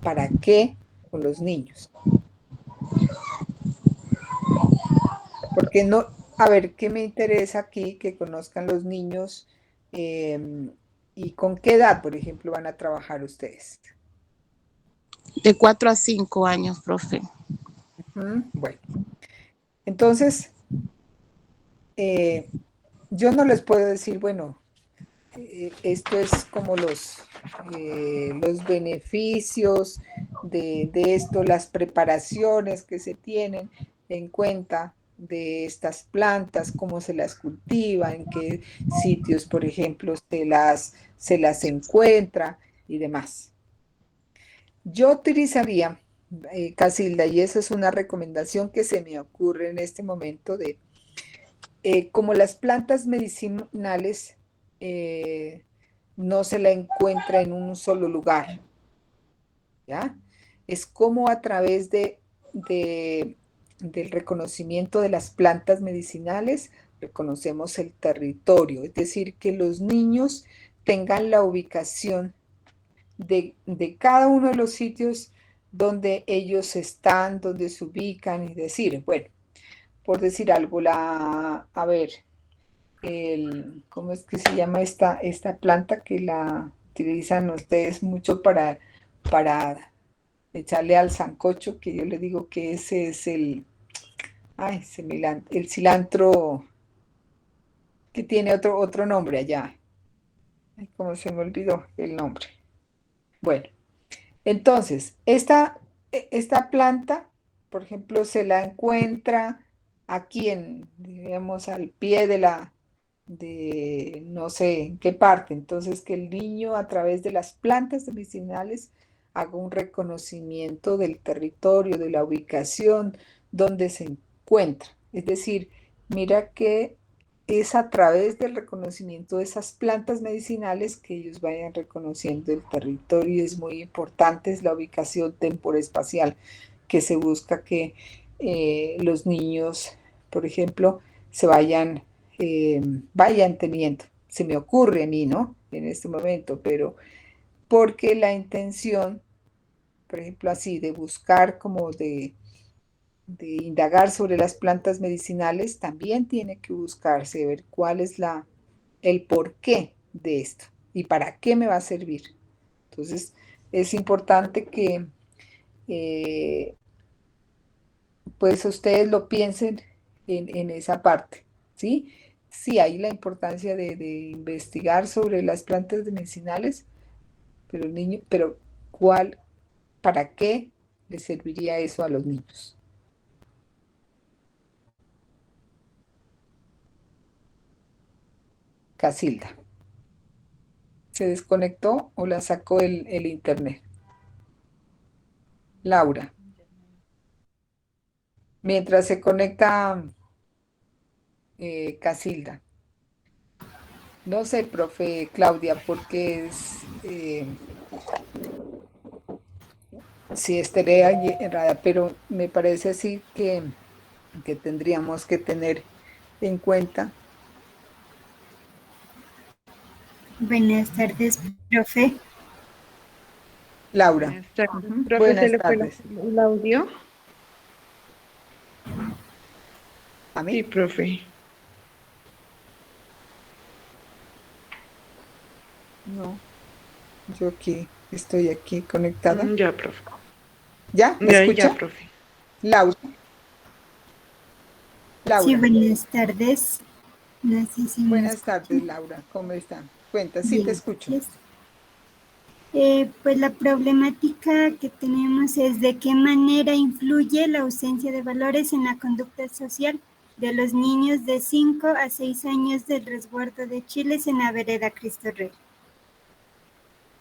¿para qué con los niños? Porque no, a ver, ¿qué me interesa aquí que conozcan los niños y con qué edad, por ejemplo, van a trabajar ustedes? De 4 a 5 años, profe. Bueno, entonces, yo no les puedo decir, bueno, esto es como los beneficios de esto, las preparaciones que se tienen en cuenta de estas plantas, cómo se las cultiva, en qué sitios, por ejemplo, se las encuentra y demás. Yo utilizaría, Casilda, y esa es una recomendación que se me ocurre en este momento, como las plantas medicinales no se la encuentra en un solo lugar, ¿ya? Es como a través del reconocimiento de las plantas medicinales reconocemos el territorio, es decir, que los niños tengan la ubicación de cada uno de los sitios donde ellos están, donde se ubican y decir, bueno, por decir algo, a ver, ¿cómo es que se llama esta planta que la utilizan ustedes mucho para echarle al sancocho? Que yo le digo que ese es el cilantro que tiene otro nombre allá. Ay, ¿cómo se me olvidó el nombre? Bueno, entonces, esta planta, por ejemplo, se la encuentra aquí digamos, al pie de no sé en qué parte. Entonces, que el niño a través de las plantas medicinales haga un reconocimiento del territorio, de la ubicación donde se encuentra. Es decir, mira que es a través del reconocimiento de esas plantas medicinales que ellos vayan reconociendo el territorio. Es muy importante, es la ubicación temporoespacial que se busca que los niños, por ejemplo, se vayan teniendo. Se me ocurre a mí, ¿no? En este momento, pero porque la intención, por ejemplo, así, de buscar como de indagar sobre las plantas medicinales, también tiene que buscarse, ver cuál es el porqué de esto y para qué me va a servir. Entonces, es importante que pues ustedes lo piensen en esa parte, ¿sí? Sí, hay la importancia de investigar sobre las plantas medicinales, pero ¿para qué les serviría eso a los niños? Casilda. ¿Se desconectó o la sacó el internet? Laura. Mientras se conecta Casilda. No sé, profe Claudia, porque si estaré allí errada, pero me parece así que tendríamos que tener en cuenta. Buenas tardes, profe. Laura. Buenas tardes, Ujú. profe, Buenas ¿se le fue tardes. el audio? ¿A mí? Sí, profe. No, yo estoy aquí conectada. Ya, profe. ¿Ya? ¿Me Ya, escucha? ya, profe. Laura. Sí, Laura. buenas tardes. No sé si me Buenas tardes, escuchan. Laura. ¿Cómo están? Cuenta, sí te Bien, escucho. gracias. Pues la problemática que tenemos es de qué manera influye la ausencia de valores en la conducta social de los niños de 5 a 6 años del resguardo de Chiles en la vereda Cristo Rey.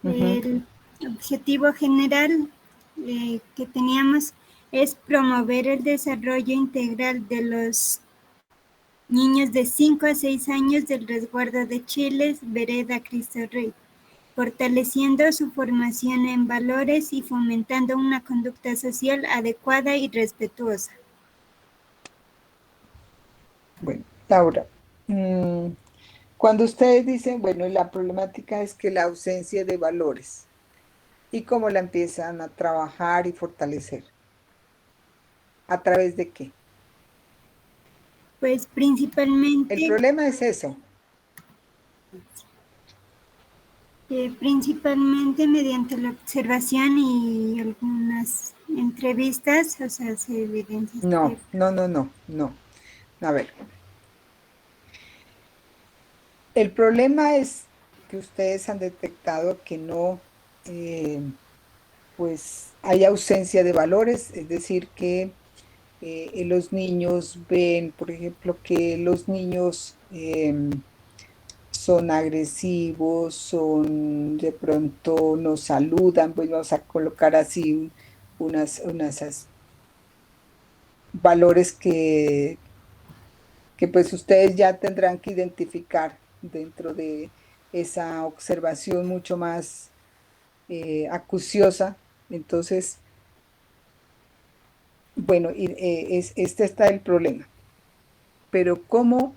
El objetivo general que teníamos es promover el desarrollo integral de los niños de 5 a 6 años del resguardo de Chiles, vereda Cristo Rey, fortaleciendo su formación en valores y fomentando una conducta social adecuada y respetuosa. Bueno, Laura, cuando ustedes dicen, bueno, la problemática es que la ausencia de valores, ¿y cómo la empiezan a trabajar y fortalecer? ¿A través de qué? Pues El principalmente, problema es eso. principalmente mediante la observación y algunas entrevistas, o sea, se evidencia No, no, no, no, no. A ver, el problema es que ustedes han detectado que no, pues hay ausencia de valores, es decir, que los niños ven, por ejemplo, que los niños son agresivos, son de pronto no saludan, pues vamos a colocar así unas valores que pues ustedes ya tendrán que identificar dentro de esa observación mucho más acuciosa. Entonces, bueno, este está el problema. Pero ¿cómo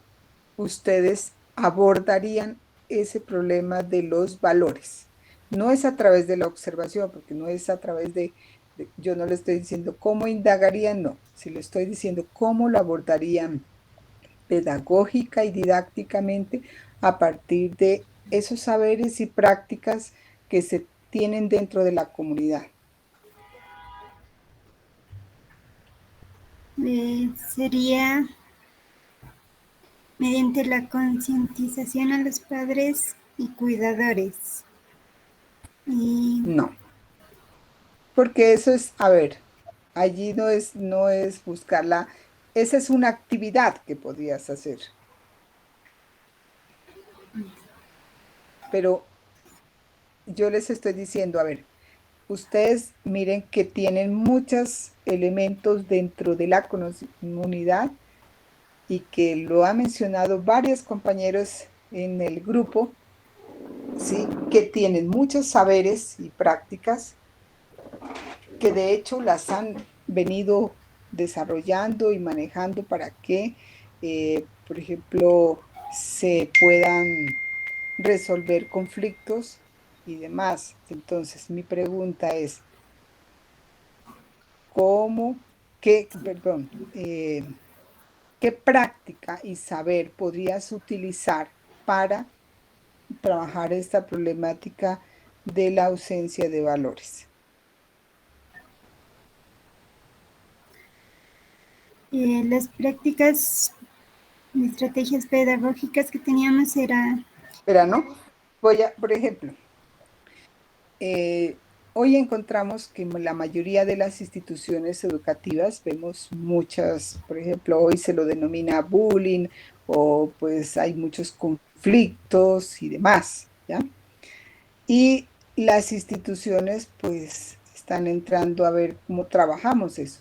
ustedes abordarían ese problema de los valores? No es a través de la observación, porque no es a través yo no le estoy diciendo cómo indagarían, no, si le estoy diciendo cómo lo abordarían pedagógica y didácticamente a partir de esos saberes y prácticas que se tienen dentro de la comunidad. sería mediante la concientización a los padres y cuidadores. No, porque eso es, a ver, allí no es buscarla, esa es una actividad que podrías hacer. Pero yo les estoy diciendo, a ver, ustedes miren que tienen muchos elementos dentro de la comunidad y que lo han mencionado varios compañeros en el grupo, ¿sí? Que tienen muchos saberes y prácticas que de hecho las han venido desarrollando y manejando para que, por ejemplo, se puedan resolver conflictos y demás. Entonces, mi pregunta es, ¿qué práctica y saber podrías utilizar para trabajar esta problemática de la ausencia de valores? Las prácticas y estrategias pedagógicas que teníamos era... Pero no, por ejemplo, hoy encontramos que la mayoría de las instituciones educativas, vemos muchas, por ejemplo, hoy se lo denomina bullying o pues hay muchos conflictos y demás, ¿ya? Y las instituciones pues están entrando a ver cómo trabajamos eso.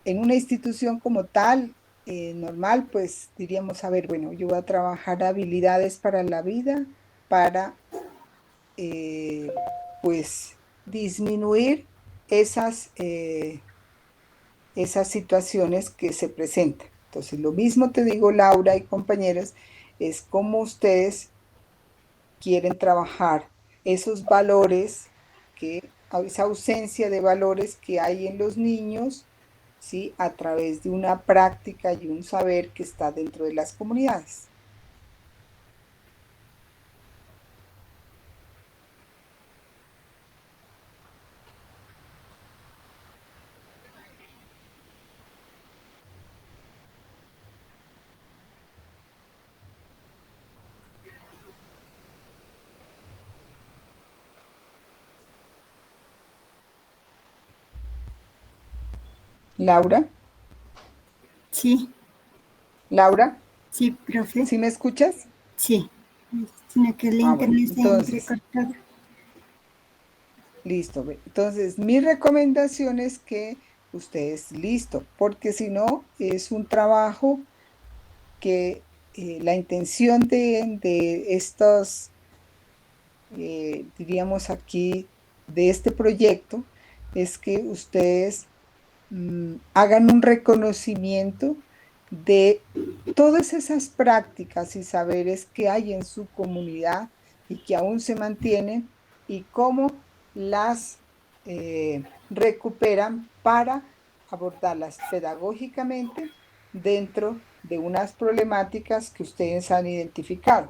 En una institución como tal, normal, pues diríamos, a ver, bueno, yo voy a trabajar habilidades para la vida, para pues disminuir esas situaciones que se presentan. Entonces, lo mismo te digo, Laura y compañeros, es cómo ustedes quieren trabajar esos valores, esa ausencia de valores que hay en los niños, ¿sí? A través de una práctica y un saber que está dentro de las comunidades. Laura. Sí. Laura. Sí, profe. ¿Sí me escuchas? Sí, sino que el internet se ha entrecortado. Listo. Entonces, mi recomendación es que ustedes, listo, porque si no, es un trabajo que la intención de estos diríamos aquí, de este proyecto, es que ustedes hagan un reconocimiento de todas esas prácticas y saberes que hay en su comunidad y que aún se mantienen y cómo las recuperan para abordarlas pedagógicamente dentro de unas problemáticas que ustedes han identificado.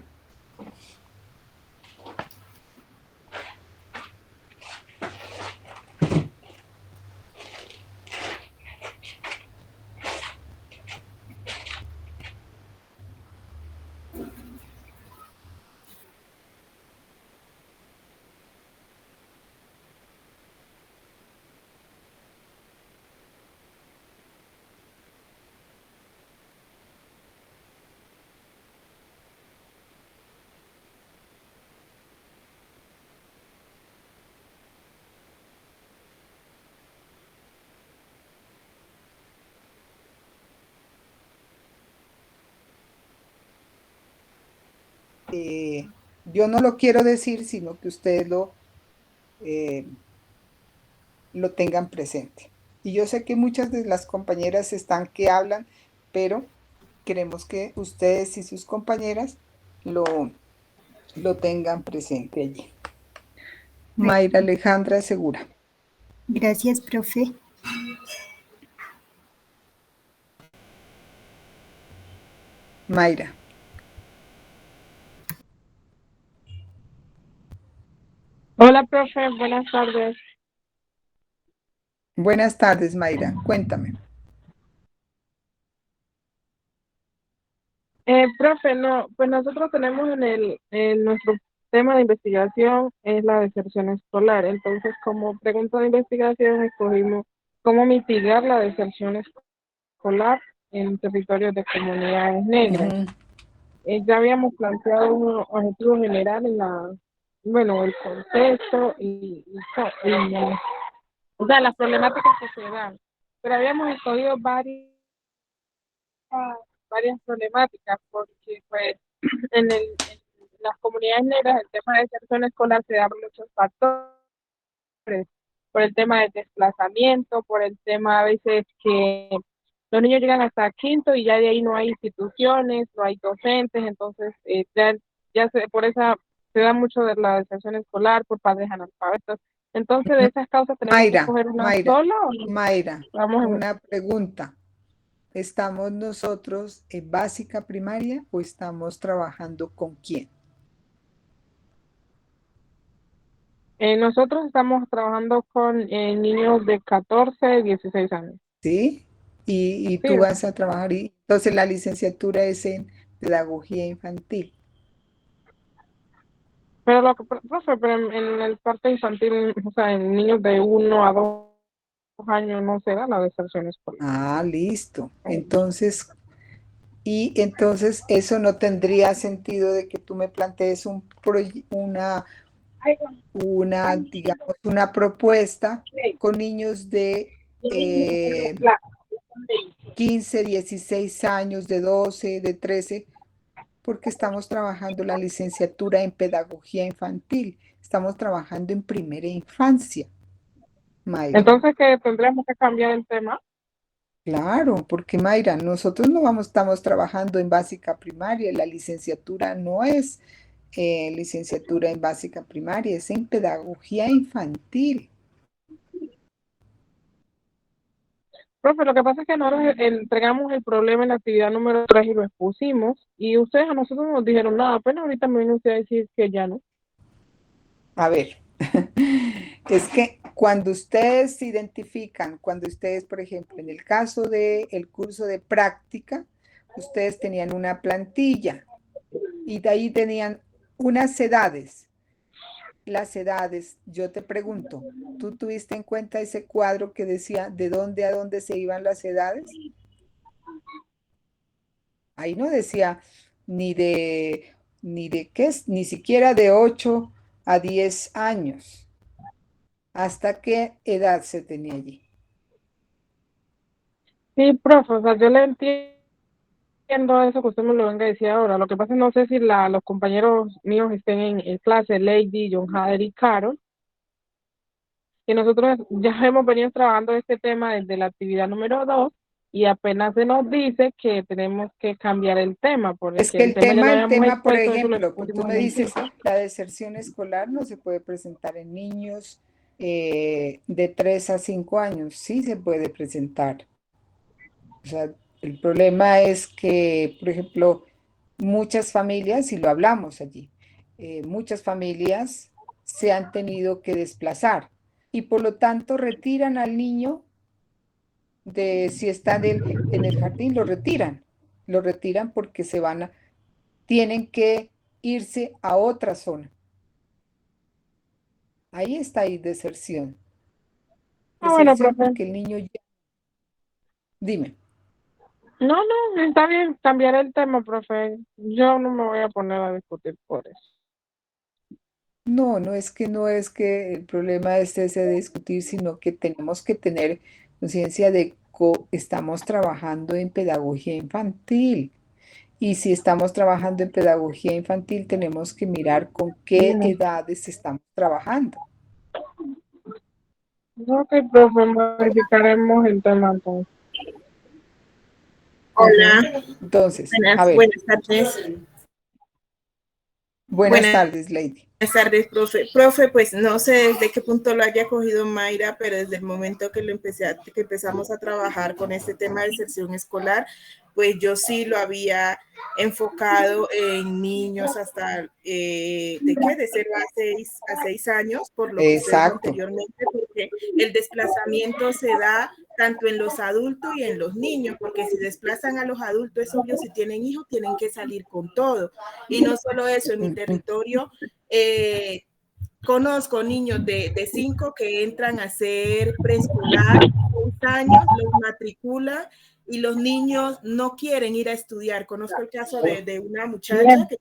Yo no lo quiero decir, sino que ustedes lo tengan presente. Y yo sé que muchas de las compañeras están que hablan, pero queremos que ustedes y sus compañeras lo tengan presente allí. Mayra Alejandra Segura. Gracias, profe. Mayra. Hola, profe, buenas tardes. Buenas tardes, Mayra. Cuéntame. Profe, no, pues nosotros tenemos en nuestro tema de investigación es la deserción escolar. Entonces, como pregunta de investigación, escogimos cómo mitigar la deserción escolar en territorios de comunidades negras. Ya habíamos planteado un objetivo general en el contexto o sea, las problemáticas que se dan. Pero habíamos escogido varias problemáticas porque pues en las comunidades negras el tema de deserción escolar se da por muchos factores, por el tema del desplazamiento, por el tema a veces que los niños llegan hasta quinto y ya de ahí no hay instituciones, no hay docentes, entonces por esa se da mucho de la deserción escolar por padres analfabetos. Entonces de esas causas tenemos que escoger una sola. Mayra, una pregunta. ¿Estamos nosotros en básica primaria o estamos trabajando con quién? Nosotros estamos trabajando con niños de 14, 16 años. ¿Sí? Y tú vas a trabajar, y entonces la licenciatura es en pedagogía infantil. Pero en el parte infantil, o sea, en niños de 1 a 2 años no se da la deserción escolar. Ah, listo. Entonces eso no tendría sentido de que tú me plantees digamos, una propuesta con niños de 15, 16 años, de 12, de 13, porque estamos trabajando la licenciatura en pedagogía infantil. Estamos trabajando en primera infancia, Mayra. Entonces, ¿qué tendríamos que cambiar el tema? Claro, porque Mayra, nosotros no estamos trabajando en básica primaria, la licenciatura no es licenciatura en básica primaria, es en pedagogía infantil. Profe, lo que pasa es que nosotros entregamos el problema en la actividad número 3 y lo expusimos, y ustedes a nosotros no nos dijeron nada, apenas ahorita me vino usted a decir que ya no. A ver, es que cuando ustedes identifican, cuando ustedes, por ejemplo, en el caso del curso de práctica, ustedes tenían una plantilla y de ahí tenían unas edades. Las edades, yo te pregunto, ¿tú tuviste en cuenta ese cuadro que decía de dónde a dónde se iban las edades? Ahí no decía ni siquiera de 8 a 10 años. ¿Hasta qué edad se tenía allí? Sí, profe, o sea, yo le entiendo Entiendo eso que usted me lo venga a decir ahora. Lo que pasa es no sé si los compañeros míos estén en clase, Lady, John Hader y Carol, que nosotros ya hemos venido trabajando este tema desde la actividad número 2 y apenas se nos dice que tenemos que cambiar el tema, Es porque que el tema ya lo el habíamos tema, por expuesto, eso lo ejemplo, tú expusimos me en el dices, curso. la deserción escolar no se puede presentar en niños de 3 a 5 años, sí se puede presentar. O sea, el problema es que, por ejemplo, muchas familias, y lo hablamos allí, muchas familias se han tenido que desplazar y por lo tanto retiran al niño de si está en el jardín, lo retiran porque tienen que irse a otra zona. Ahí está ahí deserción. Ah, bueno, Deserción profe. porque el niño ya... Dime. No, está bien, cambiar el tema, profe. Yo no me voy a poner a discutir por eso. No, no es que el problema es ese de discutir, sino que tenemos que tener conciencia de que estamos trabajando en pedagogía infantil. Y si estamos trabajando en pedagogía infantil, tenemos que mirar con qué edades estamos trabajando. Ok, profe, modificaremos el tema entonces. Hola, Entonces, a ver, buenas tardes. buenas tardes, Lady. Buenas tardes, profe. Profe, pues no sé desde qué punto lo haya cogido Mayra, pero desde el momento que que empezamos a trabajar con este tema de deserción escolar, pues yo sí lo había enfocado en niños hasta ¿de qué? De 0 a 6 años, por lo que usted dijo Exacto. anteriormente, porque el desplazamiento se da tanto en los adultos y en los niños, porque si desplazan a los adultos, es obvio, si tienen hijos, tienen que salir con todo. Y no solo eso, en mi territorio conozco niños de 5 que entran a hacer preescolar, 6 años, los matriculan y los niños no quieren ir a estudiar. Conozco el caso de una muchacha que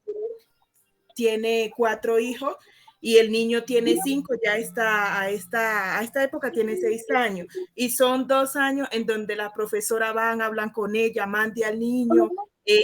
tiene 4 hijos y el niño tiene 5, ya está a esta época tiene 6 años y son 2 años en donde la profesora hablan con ella, mande al niño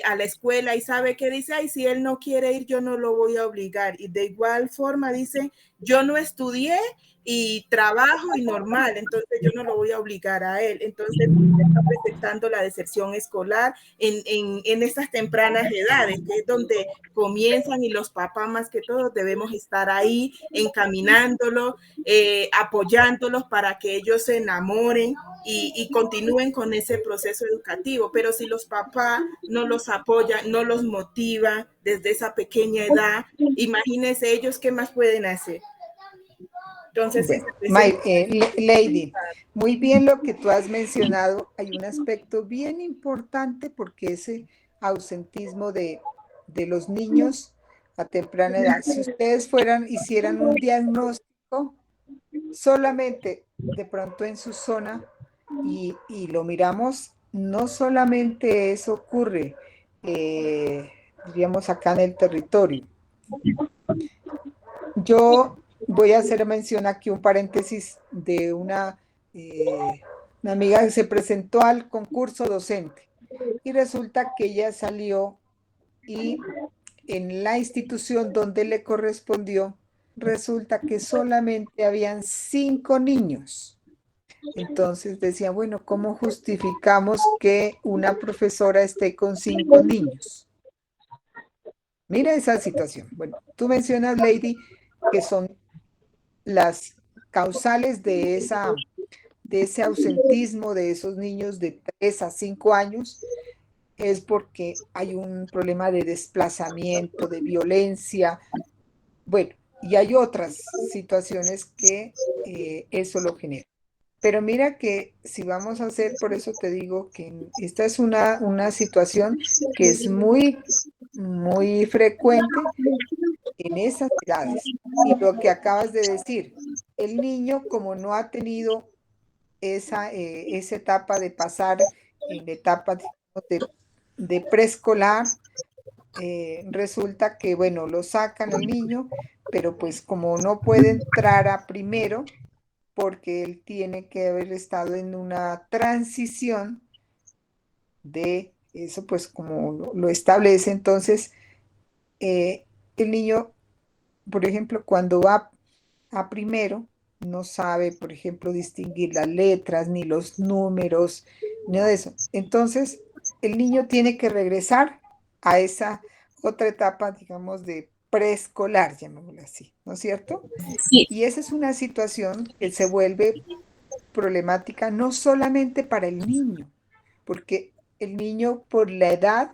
a la escuela y sabe que dice, ay, si él no quiere ir, yo no lo voy a obligar. Y de igual forma dice, yo no estudié y trabajo y normal, entonces yo no lo voy a obligar a él. Entonces está presentando la deserción escolar en estas tempranas edades, que es donde comienzan y los papás más que todo debemos estar ahí encaminándolo, apoyándolos para que ellos se enamoren y continúen con ese proceso educativo. Pero si los papás no los apoyan, no los motivan desde esa pequeña edad, imagínense ellos qué más pueden hacer. Entonces, bueno, Lady, muy bien lo que tú has mencionado. Hay un aspecto bien importante porque ese ausentismo de los niños a temprana edad, si ustedes hicieran un diagnóstico solamente de pronto en su zona y lo miramos, no solamente eso ocurre, diríamos acá en el territorio. Yo voy a hacer mención aquí un paréntesis de una amiga que se presentó al concurso docente y resulta que ella salió y en la institución donde le correspondió, resulta que solamente habían 5 niños. Entonces decía, bueno, ¿cómo justificamos que una profesora esté con 5 niños? Mira esa situación. Bueno, tú mencionas, Lady, que son las causales de ese ausentismo de esos niños de 3 a 5 años, es porque hay un problema de desplazamiento, de violencia. Bueno, y hay otras situaciones que eso lo genera. Pero mira que si vamos a hacer, por eso te digo que esta es una situación que es muy, muy frecuente en esas edades. Y lo que acabas de decir, el niño como no ha tenido esa etapa de pasar en la etapa de preescolar, resulta que, bueno, lo sacan al niño, pero pues como no puede entrar a primero, porque él tiene que haber estado en una transición de eso pues como lo establece. Entonces, el niño, por ejemplo, cuando va a primero, no sabe, por ejemplo, distinguir las letras, ni los números, nada de eso. Entonces, el niño tiene que regresar a esa otra etapa, digamos, de preescolar, llamémoslo así, ¿no es cierto? Sí. Y esa es una situación que se vuelve problemática no solamente para el niño, porque el niño por la edad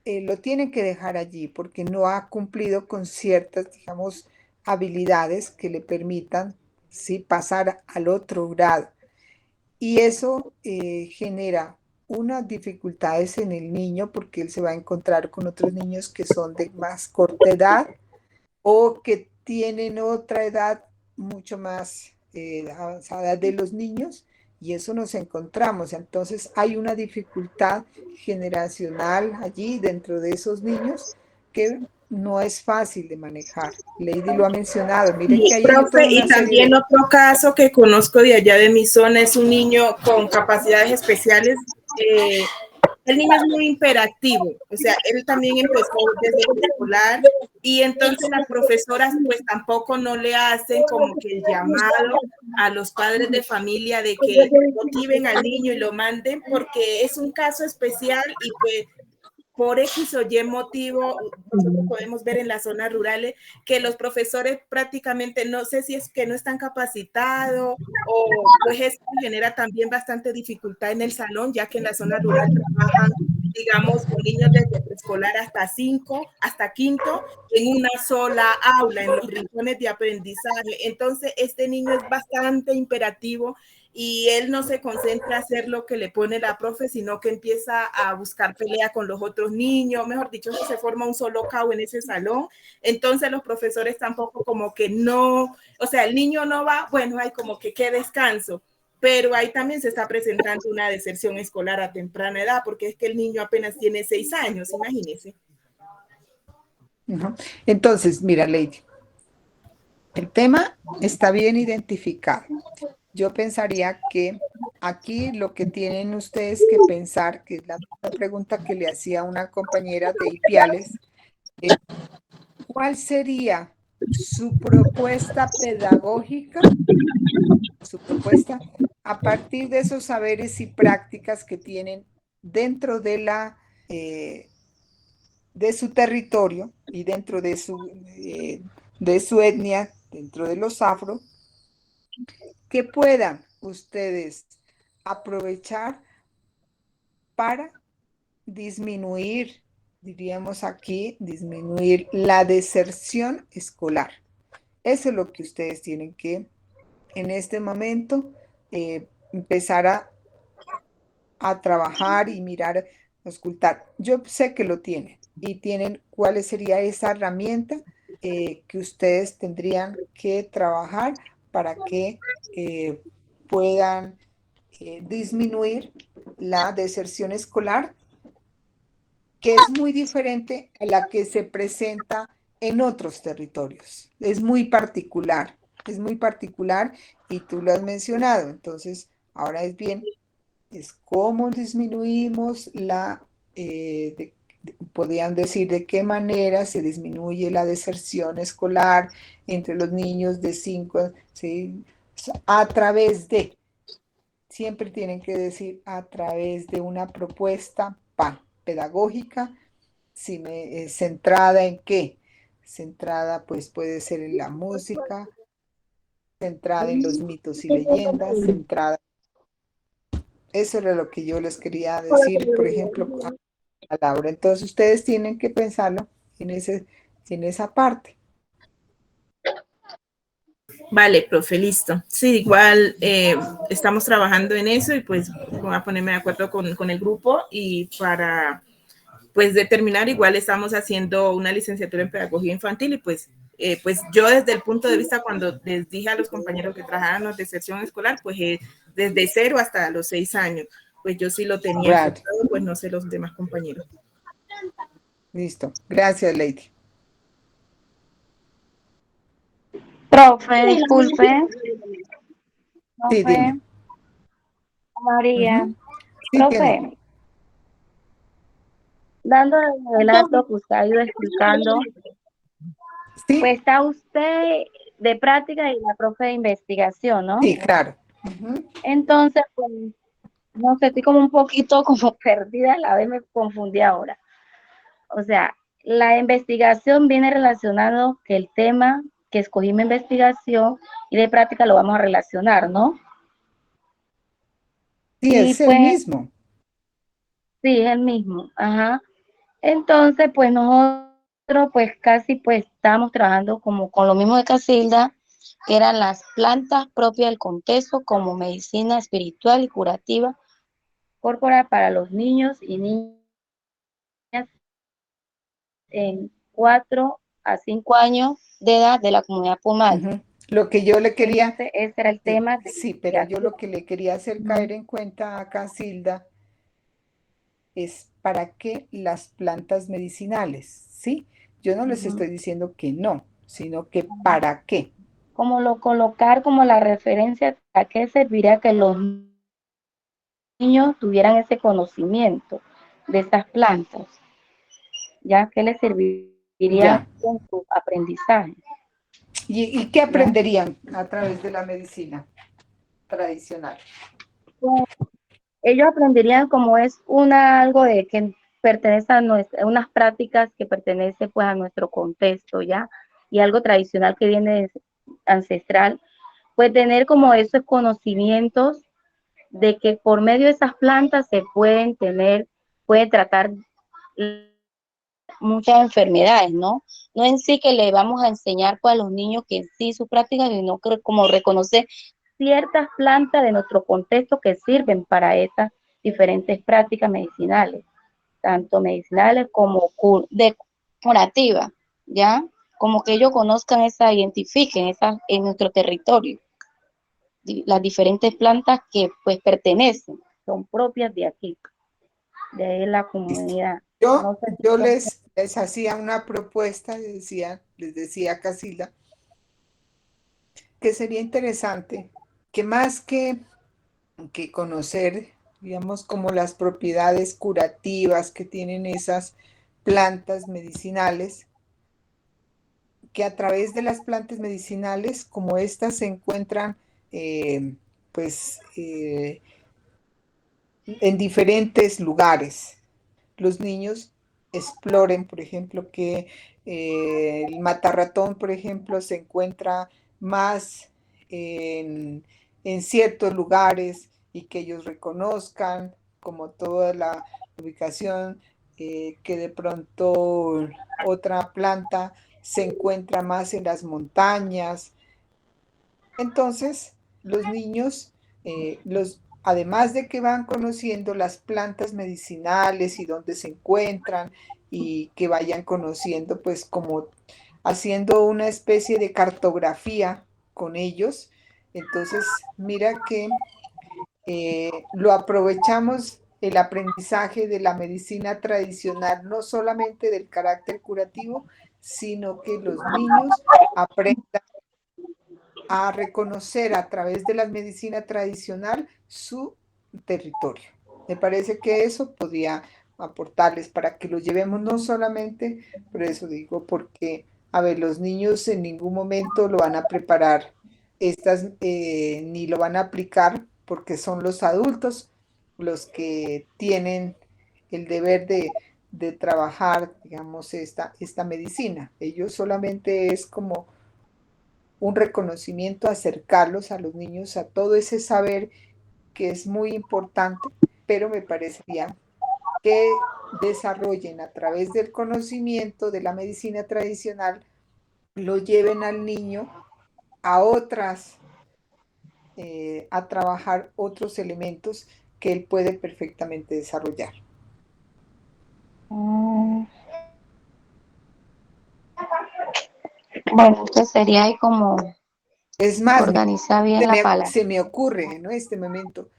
lo tienen que dejar allí porque no ha cumplido con ciertas, digamos, habilidades que le permitan, ¿sí?, pasar al otro grado. Y eso genera unas dificultades en el niño porque él se va a encontrar con otros niños que son de más corta edad o que tienen otra edad mucho más avanzada de los niños, y eso nos encontramos. Entonces hay una dificultad generacional allí dentro de esos niños que no es fácil de manejar. Lady lo ha mencionado, mire que ahí hay Profe, toda y una serie también de... otro caso que conozco de allá de mi zona es un niño con capacidades especiales. El niño es muy hiperactivo, o sea, él también empezó desde preescolar y entonces las profesoras pues tampoco no le hacen como que el llamado a los padres de familia de que motiven al niño y lo manden porque es un caso especial y pues por X o Y motivo, nosotros podemos ver en las zonas rurales que los profesores prácticamente, no sé si es que no están capacitados o pues eso genera también bastante dificultad en el salón, ya que en la zona rural trabajan, digamos, con niños desde preescolar hasta 5, hasta quinto, en una sola aula, en los rincones de aprendizaje. Entonces, este niño es bastante imperativo y él no se concentra a hacer lo que le pone la profe, sino que empieza a buscar pelea con los otros niños, mejor dicho, se forma un solo caos en ese salón. Entonces los profesores tampoco como que no, o sea, el niño no va, bueno, hay como que qué descanso, pero ahí también se está presentando una deserción escolar a temprana edad, porque es que el niño apenas tiene 6 años, imagínense. Entonces, mira, Lady, el tema está bien identificado. Yo pensaría que aquí lo que tienen ustedes que pensar, que es la pregunta que le hacía una compañera de Ipiales, es ¿cuál sería su propuesta pedagógica, su propuesta a partir de esos saberes y prácticas que tienen dentro de de su territorio y dentro de su etnia, dentro de los afro, que puedan ustedes aprovechar para disminuir, diríamos aquí, disminuir la deserción escolar? Eso es lo que ustedes tienen que, en este momento, empezar a trabajar y mirar, auscultar. Yo sé que lo tienen y tienen cuál sería esa herramienta que ustedes tendrían que trabajar para que puedan disminuir la deserción escolar, que es muy diferente a la que se presenta en otros territorios. Es muy particular y tú lo has mencionado. Entonces, ahora es bien, es cómo disminuimos podrían decir de qué manera se disminuye la deserción escolar entre los niños de 5, ¿sí?, a través de, siempre tienen que decir a través de una propuesta pedagógica, centrada en qué, centrada pues puede ser en la música, centrada en los mitos y leyendas, centrada. Eso era lo que yo les quería decir, por ejemplo, a Laura. Entonces ustedes tienen que pensarlo en esa parte. Vale, profe, listo. Sí, igual estamos trabajando en eso y pues voy a ponerme de acuerdo con el grupo y para pues determinar, igual estamos haciendo una licenciatura en pedagogía infantil y pues yo desde el punto de vista cuando les dije a los compañeros que trabajaban en deserción escolar, pues desde 0 hasta los 6 años, pues yo sí lo tenía enfocado, pues no sé los demás compañeros. Listo. Gracias, Lady. Profe, disculpe. Sí, dime. María. Sí, Profe, dando el relato que usted ha ido explicando, Sí, pues está usted de práctica y la profe de investigación, ¿no? sí, claro. Ujú. Entonces, pues, no sé, estoy como un poquito como perdida, a la vez me confundí ahora. O sea, la investigación viene relacionado que el tema que escogimos investigación y de práctica lo vamos a relacionar, ¿no? Sí, Y es el pues, mismo. sí, es el mismo, ajá. Entonces, pues nosotros pues casi pues estábamos trabajando como con lo mismo de Casilda, que eran las plantas propias del contexto como medicina espiritual y curativa corporal para los niños y niñas en 4 a 5 años de edad de la comunidad Pumal. Ujú. Lo que yo le quería, Entonces, ese era el tema de sí, pero yo investigación. lo que le quería hacer caer en cuenta a Casilda es para qué las plantas medicinales, ¿sí? Yo no les estoy diciendo que no, sino que para qué. Como lo colocar como la referencia a qué serviría que los niños tuvieran ese conocimiento de estas plantas, ya que les serviría Ya. en su aprendizaje. ¿Y qué ¿Ya? aprenderían a través de la medicina tradicional? Pues, ellos aprenderían como es algo de que pertenece a unas prácticas que pertenece pues a nuestro contexto, ¿ya? Y algo tradicional que viene ancestral, pues tener como esos conocimientos de que por medio de esas plantas se puede tratar muchas enfermedades, ¿no? No en sí que le vamos a enseñar pues, a los niños que en sí su práctica, sino que como reconocer ciertas plantas de nuestro contexto que sirven para estas diferentes prácticas medicinales, tanto medicinales como curativas, ¿ya? Como que ellos conozcan identifiquen esas en nuestro territorio, las diferentes plantas que pues pertenecen, son propias de aquí, de la comunidad. No sé si Yo les hacía una propuesta, les decía a Casilda, que sería interesante que más que conocer, digamos, como las propiedades curativas que tienen esas plantas medicinales, que a través de las plantas medicinales, como estas se encuentran, eh, pues, en diferentes lugares, los niños exploren, por ejemplo, que el matarratón, por ejemplo, se encuentra más en ciertos lugares y que ellos reconozcan como toda la ubicación, que de pronto otra planta se encuentra más en las montañas. Entonces, los niños, además de que van conociendo las plantas medicinales y dónde se encuentran y que vayan conociendo, pues como haciendo una especie de cartografía con ellos. Entonces, mira que lo aprovechamos el aprendizaje de la medicina tradicional, no solamente del carácter curativo, sino que los niños aprendan a reconocer a través de la medicina tradicional su territorio. Me parece que eso podría aportarles para que lo llevemos no solamente, por eso digo, porque, a ver, los niños en ningún momento lo van a preparar, ni lo van a aplicar porque son los adultos los que tienen el deber de trabajar, digamos, esta medicina. Ellos solamente es como un reconocimiento, acercarlos a los niños a todo ese saber que es muy importante, pero me parecería que desarrollen a través del conocimiento de la medicina tradicional, lo lleven al niño a a trabajar otros elementos que él puede perfectamente desarrollar. Bueno, entonces sería ahí como Es más, organizar bien la palabra. se me ocurre, ¿no? Este momento,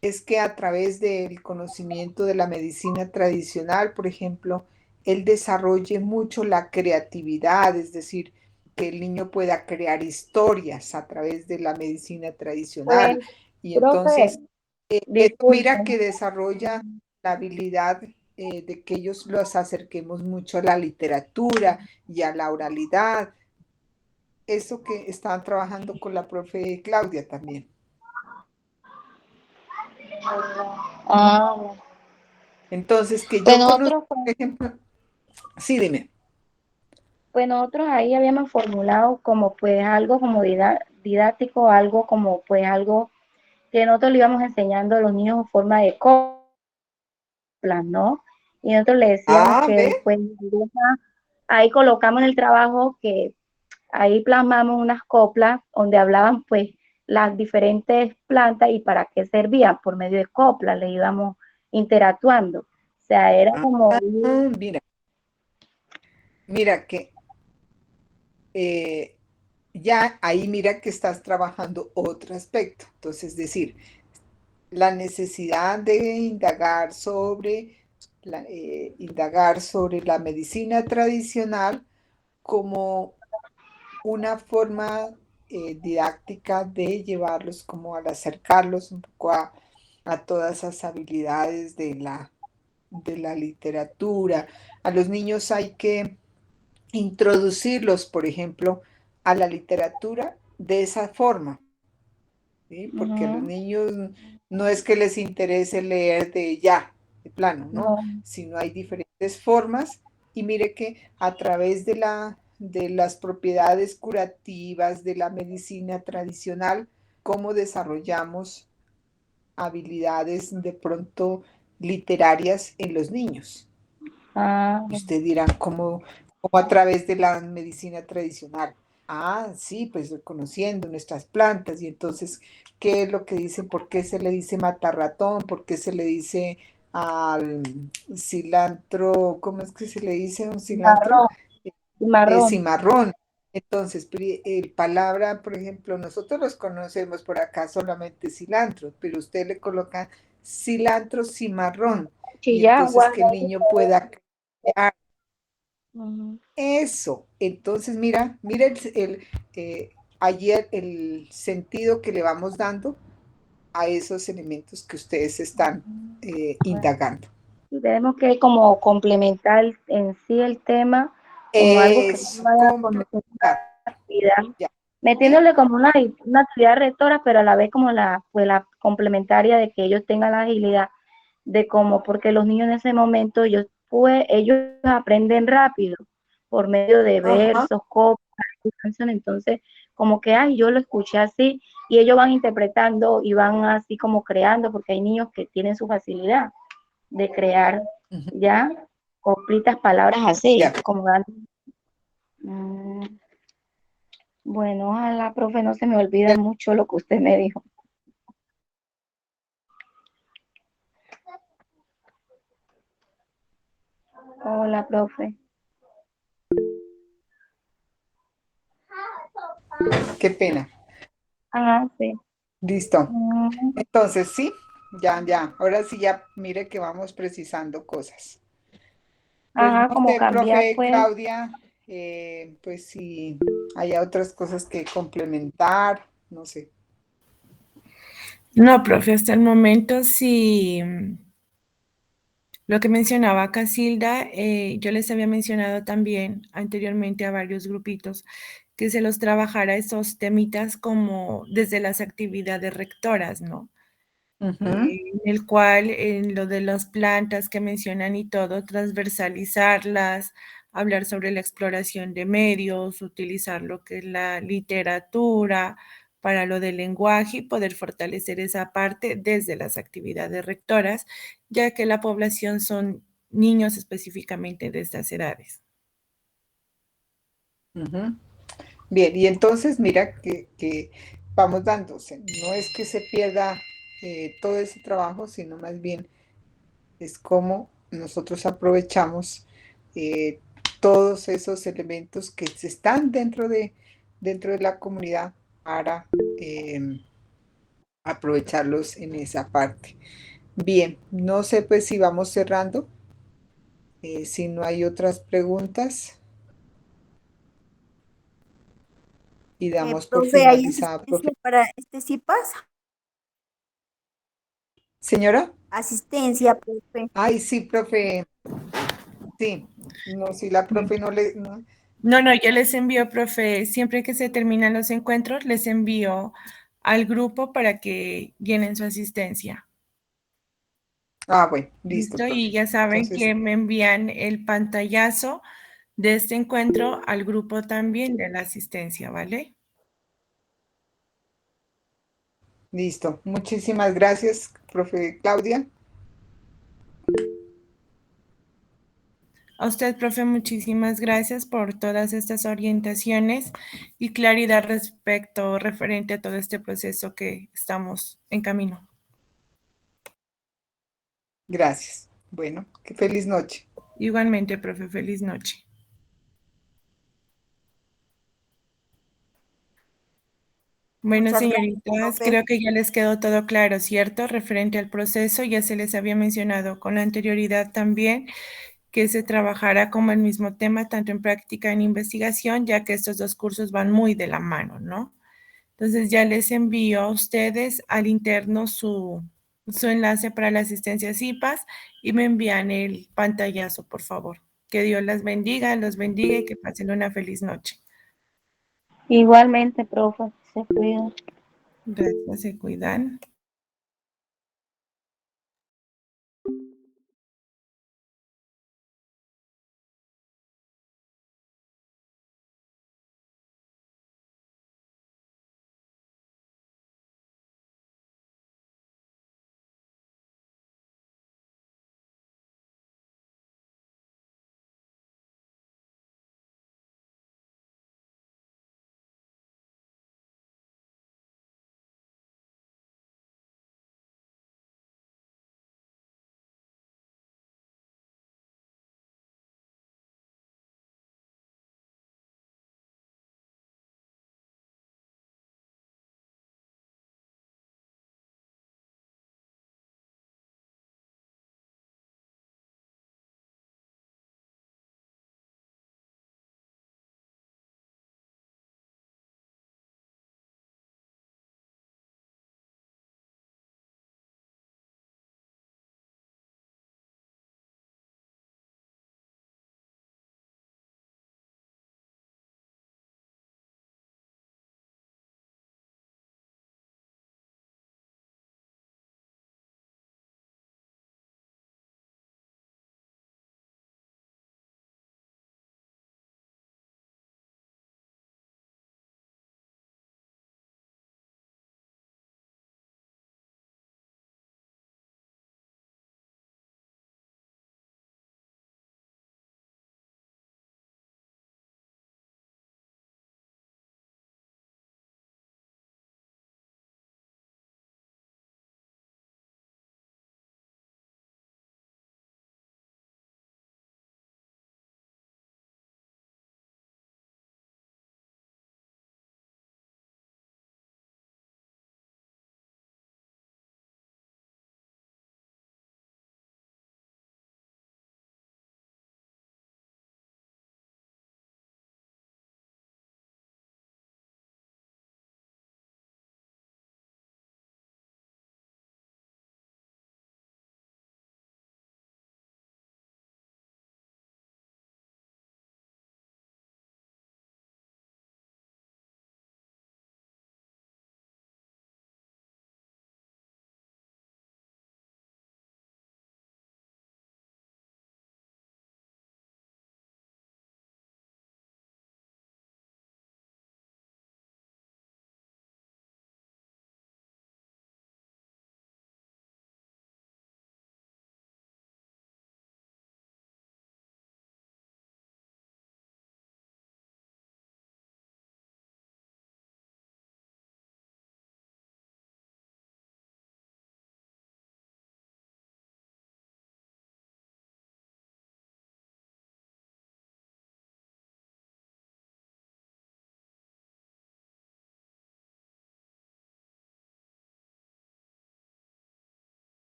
es que a través del conocimiento de la medicina tradicional, por ejemplo, él desarrolle mucho la creatividad, es decir, que el niño pueda crear historias a través de la medicina tradicional. Pues, Y profe, entonces, mira disculpe. que desarrolla la habilidad de que ellos los acerquemos mucho a la literatura y a la oralidad. Eso que estaban trabajando con la profe Claudia también. Ah, Entonces, que pues yo conozco, nosotros, por ejemplo, sí, dime. pues nosotros ahí habíamos formulado como pues algo como didáctico, algo como pues algo que nosotros le íbamos enseñando a los niños en forma de coplas, ¿no? Y nosotros le decíamos Ah, que ¿ve? pues ahí colocamos en el trabajo que ahí plasmamos unas coplas donde hablaban pues las diferentes plantas y para qué servían. Por medio de coplas le íbamos interactuando. O sea, era como Mira, mira que ya ahí mira que estás trabajando otro aspecto. Entonces, es decir, la necesidad de indagar sobre la medicina tradicional como una forma didáctica de llevarlos como al acercarlos un poco a todas esas habilidades de la literatura. A los niños hay que introducirlos, por ejemplo, a la literatura de esa forma, ¿sí? Porque a los niños no es que les interese leer de plano, ¿no? no, Sino hay diferentes formas y mire que a través de las propiedades curativas de la medicina tradicional, cómo desarrollamos habilidades de pronto literarias en los niños. Y usted dirá, ¿cómo a través de la medicina tradicional? Ah, sí, pues reconociendo nuestras plantas y entonces, ¿qué es lo que dicen? ¿Por qué se le dice matarratón? ¿Por qué se le dice al cilantro? ¿Cómo es que se le dice a un cilantro? cimarrón, cimarrón. Cimarrón. Entonces, el palabra, por ejemplo, nosotros los conocemos por acá solamente cilantro, pero usted le coloca cilantro cimarrón y entonces Chillagua. que el niño pueda crear Ujú. eso. Entonces, mira allí el sentido que le vamos dando a esos elementos que ustedes están indagando. Y tenemos que como complementar en sí el tema como algo que Eso, vaya a conocer complementar. una actividad, Ya. metiéndole como una actividad rectora, pero a la vez como pues la complementaria de que ellos tengan la agilidad de cómo, porque los niños en ese momento ellos aprenden rápido por medio de Ajá. versos, coplas, canciones, entonces como que, ay, yo lo escuché así, y ellos van interpretando y van así como creando, porque hay niños que tienen su facilidad de crear ya complitas palabras así, Ya. como bueno, ojalá, profe, no se me olvida mucho lo que usted me dijo. Hola, profe. Qué pena. Ah, sí. Listo. Entonces, sí, ya. Ahora sí, ya mire que vamos precisando cosas. Pues Ajá, no como sé, cambiar, profe pues. Claudia, pues si hay otras cosas que complementar, no sé. No, profe, hasta el momento sí. Lo que mencionaba Casilda, yo les había mencionado también anteriormente a varios grupitos que se los trabajara esos temitas como desde las actividades rectoras, ¿no? En el cual, en lo de las plantas que mencionan y todo, transversalizarlas, hablar sobre la exploración de medios, utilizar lo que es la literatura para lo del lenguaje y poder fortalecer esa parte desde las actividades rectoras, ya que la población son niños específicamente de estas edades. Bien, y entonces mira que vamos dándose. No es que se pierda todo ese trabajo, sino más bien es como nosotros aprovechamos todos esos elementos que están dentro de la comunidad para aprovecharlos en esa parte. Bien, no sé pues si vamos cerrando, si no hay otras preguntas y damos por Profe, ¿hay finalizada, profe. asistencia para este sí pasa? Señora. Asistencia, profe. Ay, sí, profe. Sí, no, si la profe no le... no. No, yo les envío, profe, siempre que se terminan los encuentros, les envío al grupo para que llenen su asistencia. Ah, bueno, listo, ¿Listo? Y profe. ya saben Entonces, que me envían el pantallazo de este encuentro al grupo también de la asistencia, ¿vale? listo. Muchísimas gracias, profe Claudia. A usted, profe, muchísimas gracias por todas estas orientaciones y claridad referente a todo este proceso que estamos en camino. Gracias. Bueno, qué feliz noche. Igualmente, profe, feliz noche. Bueno, Muchas gracias, señoritas, profe. creo que ya les quedó todo claro, ¿cierto? Referente al proceso, ya se les había mencionado con anterioridad también que se trabajará como el mismo tema, tanto en práctica y en investigación, ya que estos dos cursos van muy de la mano, ¿no? Entonces ya les envío a ustedes al interno su enlace para la asistencia CIPAS y me envían el pantallazo, por favor. Que Dios las bendiga, los bendiga y que pasen una feliz noche. Igualmente, profe, se cuida. Gracias, se cuidan.